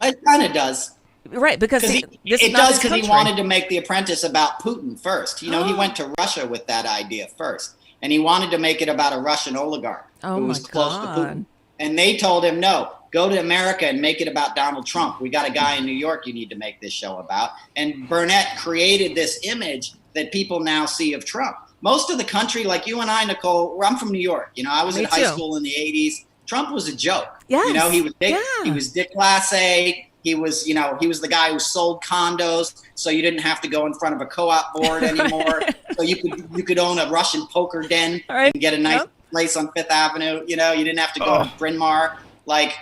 It kind of does. Right, because it does, because he wanted to make The Apprentice about Putin first. You know, he went to Russia with that idea first, and he wanted to make it about a Russian oligarch who was close to Putin. And they told him, no, go to America and make it about Donald Trump. We got a guy in New York you need to make this show about. And Burnett created this image that people now see of Trump. Most of the country, like you and I, Nicole, I'm from New York. You know, I was in high school in the 80s. Trump was a joke. Yes. You know, he was he was déclassé. He was, you know, he was the guy who sold condos, so you didn't have to go in front of a co-op board anymore. So you could own a Russian poker den and get a nice place on Fifth Avenue. You know, you didn't have to go to Bryn Mawr. Like,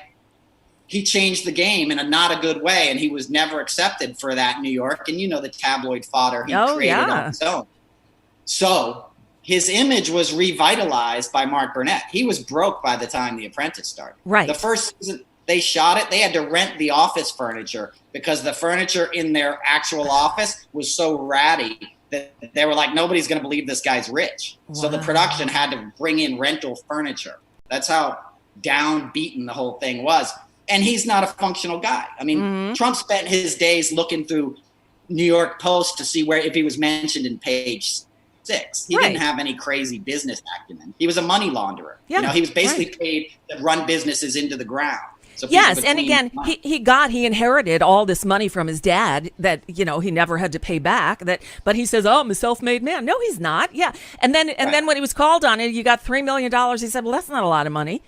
he changed the game in a not a good way, and he was never accepted for that in New York. And you know the tabloid fodder he created on his own. So his image was revitalized by Mark Burnett. He was broke by the time The Apprentice started. Right. The first season they shot it, they had to rent the office furniture because the furniture in their actual office was so ratty that they were like, nobody's going to believe this guy's rich. Wow. So the production had to bring in rental furniture. That's how downbeaten the whole thing was. And he's not a functional guy. I mean, Trump spent his days looking through New York Post to see where if he was mentioned in page 6. He didn't have any crazy business acumen. He was a money launderer. Yeah, you know, he was basically paid to run businesses into the ground. So yes, and again, he inherited all this money from his dad that, you know, he never had to pay back. But he says, "Oh, I'm a self-made man." No, he's not. Yeah, and then when he was called on it, you got $3 million. He said, "Well, that's not a lot of money."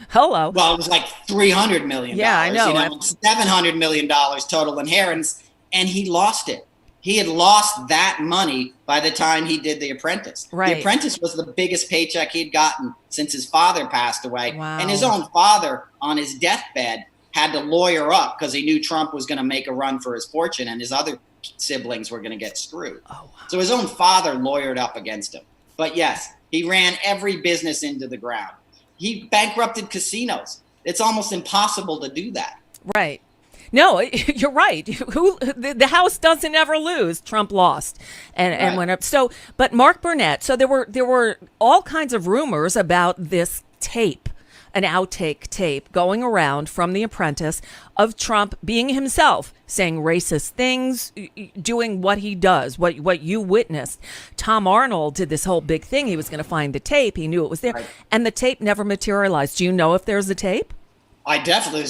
Hello. Well, it was like $300 million. Yeah, I know. $700 million total inheritance, and he lost it. He had lost that money by the time he did The Apprentice. Right. The Apprentice was the biggest paycheck he'd gotten since his father passed away. Wow. And his own father, on his deathbed, had to lawyer up because he knew Trump was going to make a run for his fortune and his other siblings were going to get screwed. Oh, wow. So his own father lawyered up against him. But yes, he ran every business into the ground. He bankrupted casinos. It's almost impossible to do that. Right. No, you're right. The House doesn't ever lose. Trump lost and went up. So, but Mark Burnett. So there were all kinds of rumors about this tape, an outtake tape going around from The Apprentice of Trump being himself, saying racist things, doing what he does, what you witnessed. Tom Arnold did this whole big thing. He was going to find the tape. He knew it was there, and the tape never materialized. Do you know if there's a tape? I definitely,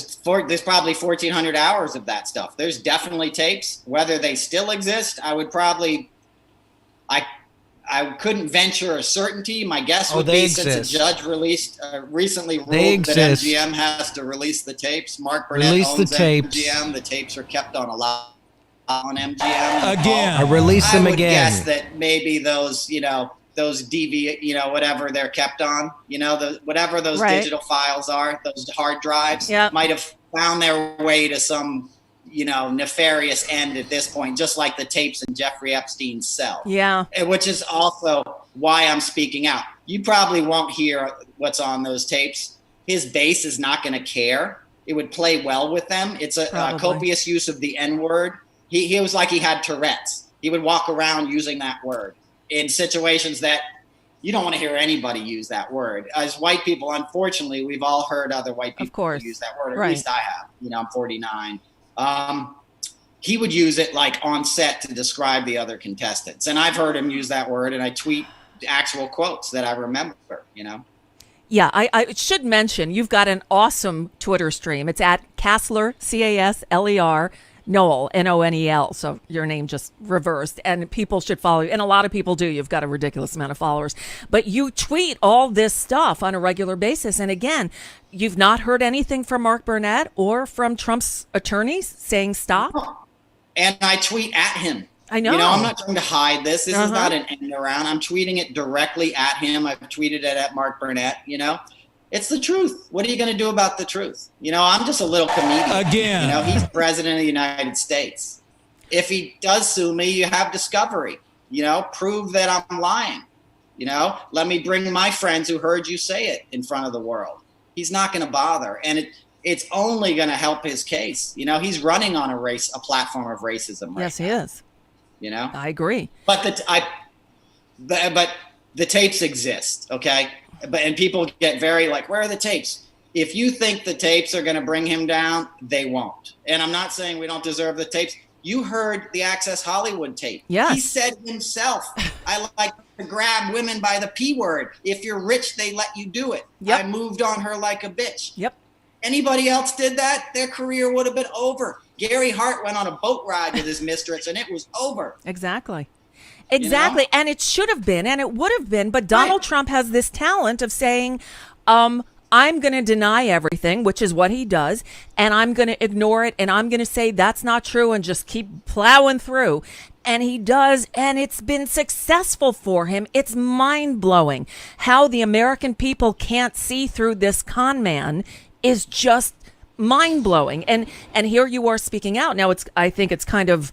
there's probably 1,400 hours of that stuff. There's definitely tapes. Whether they still exist, I would probably, I couldn't venture a certainty. My guess would be since a judge recently ruled that MGM has to release the tapes. Mark Burnett owns MGM. The tapes are kept on on MGM. Again. I release them again. I would guess that maybe those, those DV, whatever they're kept on, whatever those digital files are, those hard drives might have found their way to some, nefarious end at this point, just like the tapes in Jeffrey Epstein's cell. Yeah. Which is also why I'm speaking out. You probably won't hear what's on those tapes. His base is not going to care. It would play well with them. It's a copious use of the N-word. He was like he had Tourette's. He would walk around using that word in situations that you don't want to hear anybody use that word. As white people, unfortunately, we've all heard other white people use that word. At least I have. I'm 49. He would use it like on set to describe the other contestants. And I've heard him use that word, and I tweet actual quotes that I remember, Yeah, I should mention, you've got an awesome Twitter stream. It's at Casler, Casler, Noel, Nonel. So your name just reversed, and people should follow you. And a lot of people do. You've got a ridiculous amount of followers. But you tweet all this stuff on a regular basis. And again, you've not heard anything from Mark Burnett or from Trump's attorneys saying stop? And I tweet at him. I know. I'm not trying to hide this. This is not an end around. I'm tweeting it directly at him. I've tweeted it at Mark Burnett, It's the truth. What are you going to do about the truth? I'm just a little comedian. Again. He's president of the United States. If he does sue me, you have discovery. Prove that I'm lying. Let me bring my friends who heard you say it in front of the world. He's not going to bother. And it's only going to help his case. He's running on a platform of racism right Yes, now. He is. I agree. But the tapes exist, okay? And people get very like, where are the tapes? If you think the tapes are going to bring him down, they won't. And I'm not saying we don't deserve the tapes. You heard the Access Hollywood tape. Yes. He said himself, I like to grab women by the P word. If you're rich, they let you do it. Yep. I moved on her like a bitch. Yep. Anybody else did that, their career would have been over. Gary Hart went on a boat ride with his mistress and it was over. Exactly. Exactly. You know? And it should have been, and it would have been, but Donald Trump has this talent of saying, I'm going to deny everything, which is what he does, and I'm going to ignore it, and I'm going to say that's not true and just keep plowing through. And he does, and it's been successful for him. It's mind-blowing how the American people can't see through this con man is just mind-blowing. And here you are speaking out. Now, I think it's kind of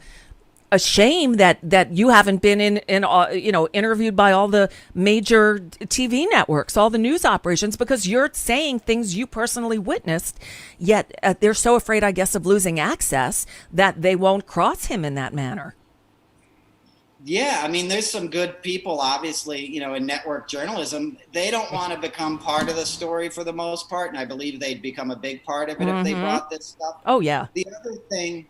a shame that you haven't been interviewed by all the major TV networks, all the news operations, because you're saying things you personally witnessed, yet they're so afraid, I guess, of losing access that they won't cross him in that manner. Yeah, I mean, there's some good people, obviously, in network journalism. They don't want to become part of the story for the most part, and I believe they'd become a big part of it if they brought this stuff. Oh, yeah. The other thing...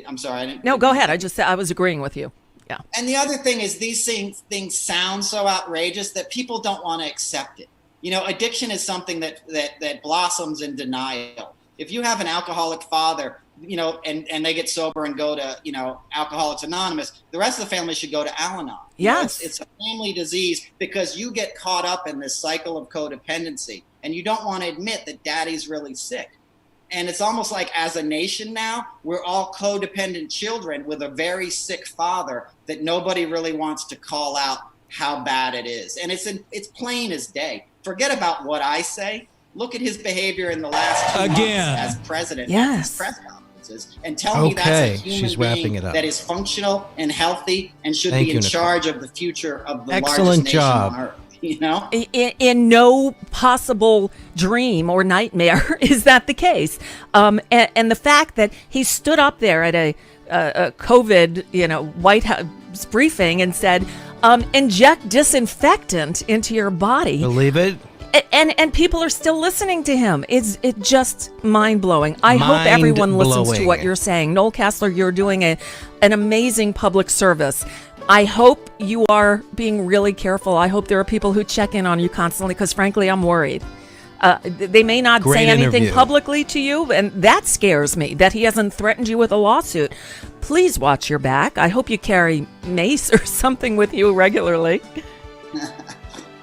I'm sorry. No, go ahead. I was agreeing with you. Yeah. And the other thing is these things sound so outrageous that people don't want to accept it. Addiction is something that blossoms in denial. If you have an alcoholic father, and they get sober and go to, Alcoholics Anonymous, the rest of the family should go to Al-Anon. Yes. It's a family disease because you get caught up in this cycle of codependency and you don't want to admit that daddy's really sick. And it's almost like as a nation now, we're all codependent children with a very sick father that nobody really wants to call out how bad it is. And it's plain as day. Forget about what I say. Look at his behavior in the last 2 months as president. Yes. Press conferences. And tell me that's a human being that is functional and healthy and should be in charge of the future of the largest nation on earth. In no possible dream or nightmare is that the case. And the fact that he stood up there at a COVID, White House briefing and said, inject disinfectant into your body. Believe it? And people are still listening to him. It's just mind-blowing. I hope everyone listens to what you're saying. Noel Casler, you're doing an amazing public service. I hope you are being really careful. I hope there are people who check in on you constantly because, frankly, I'm worried. They may not say anything publicly to you, and that scares me, that he hasn't threatened you with a lawsuit. Please watch your back. I hope you carry mace or something with you regularly.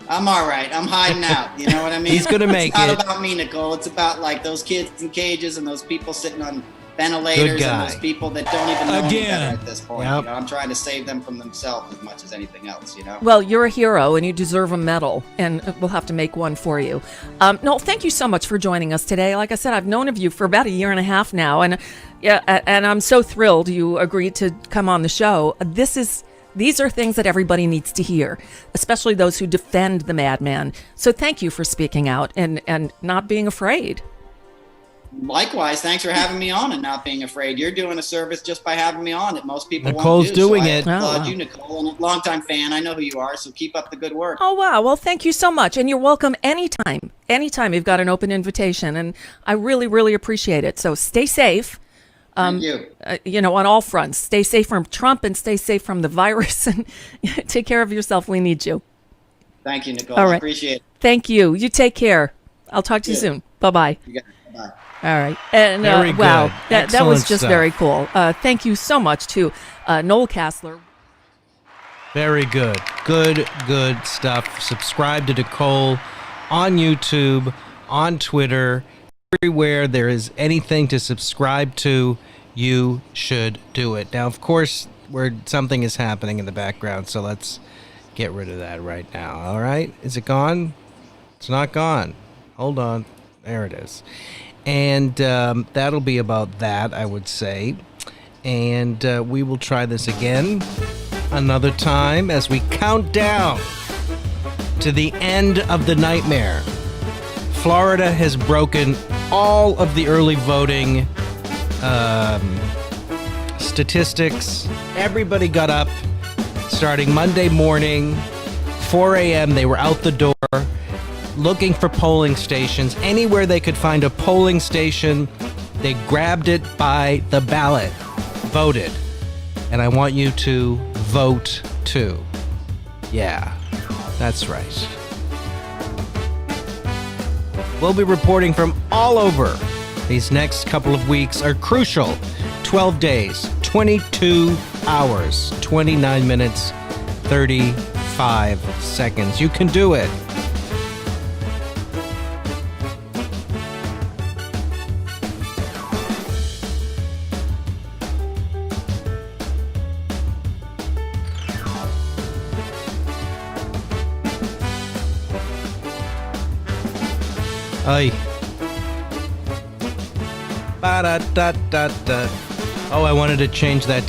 I'm all right. I'm hiding out. You know what I mean? He's going to make it. It's not about me, Nicole. It's about like those kids in cages and those people sitting on ventilators and those people that don't even know any better at this point. Yep. I'm trying to save them from themselves as much as anything else, Well, you're a hero and you deserve a medal, and we'll have to make one for you. Noel, thank you so much for joining us today. Like I said, I've known of you for about a year and a half now, and I'm so thrilled you agreed to come on the show. These are things that everybody needs to hear, especially those who defend the madman. So thank you for speaking out and not being afraid. Likewise, thanks for having me on and not being afraid. You're doing a service just by having me on that most people Nicole's won't do. doing so it. I applaud you, Nicole, and a longtime fan. I know who you are, so keep up the good work. Oh, wow. Well, thank you so much. And you're welcome anytime. Anytime you've got an open invitation. And I really, really appreciate it. So stay safe. Thank you. On all fronts. Stay safe from Trump and stay safe from the virus. And take care of yourself. We need you. Thank you, Nicole. All right. I appreciate it. Thank you. You take care. I'll talk to you soon. Bye-bye. You got it. Bye. All right. And wow, that was just very cool. Thank you so much to Noel Casler. Very good. Good stuff. Subscribe to Nicole on YouTube, on Twitter. Everywhere there is anything to subscribe to, you should do it. Now, of course, something is happening in the background, so let's get rid of that right now. All right? Is it gone? It's not gone. Hold on. There it is. And that'll be about that, I would say. And we will try this again another time as we count down to the end of the nightmare. Florida has broken all of the early voting statistics. Everybody got up starting Monday morning, 4 a.m. They were out the door. looking for polling stations. Anywhere they could find a polling station, they grabbed it by the ballot, voted. And I want you to vote too. Yeah, that's right. We'll be reporting from all over. These next couple of weeks are crucial. 12 days, 22 hours, 29 minutes, 35 seconds. You can do it. Ay. Ba-da-da-da-da. Oh, I wanted to change that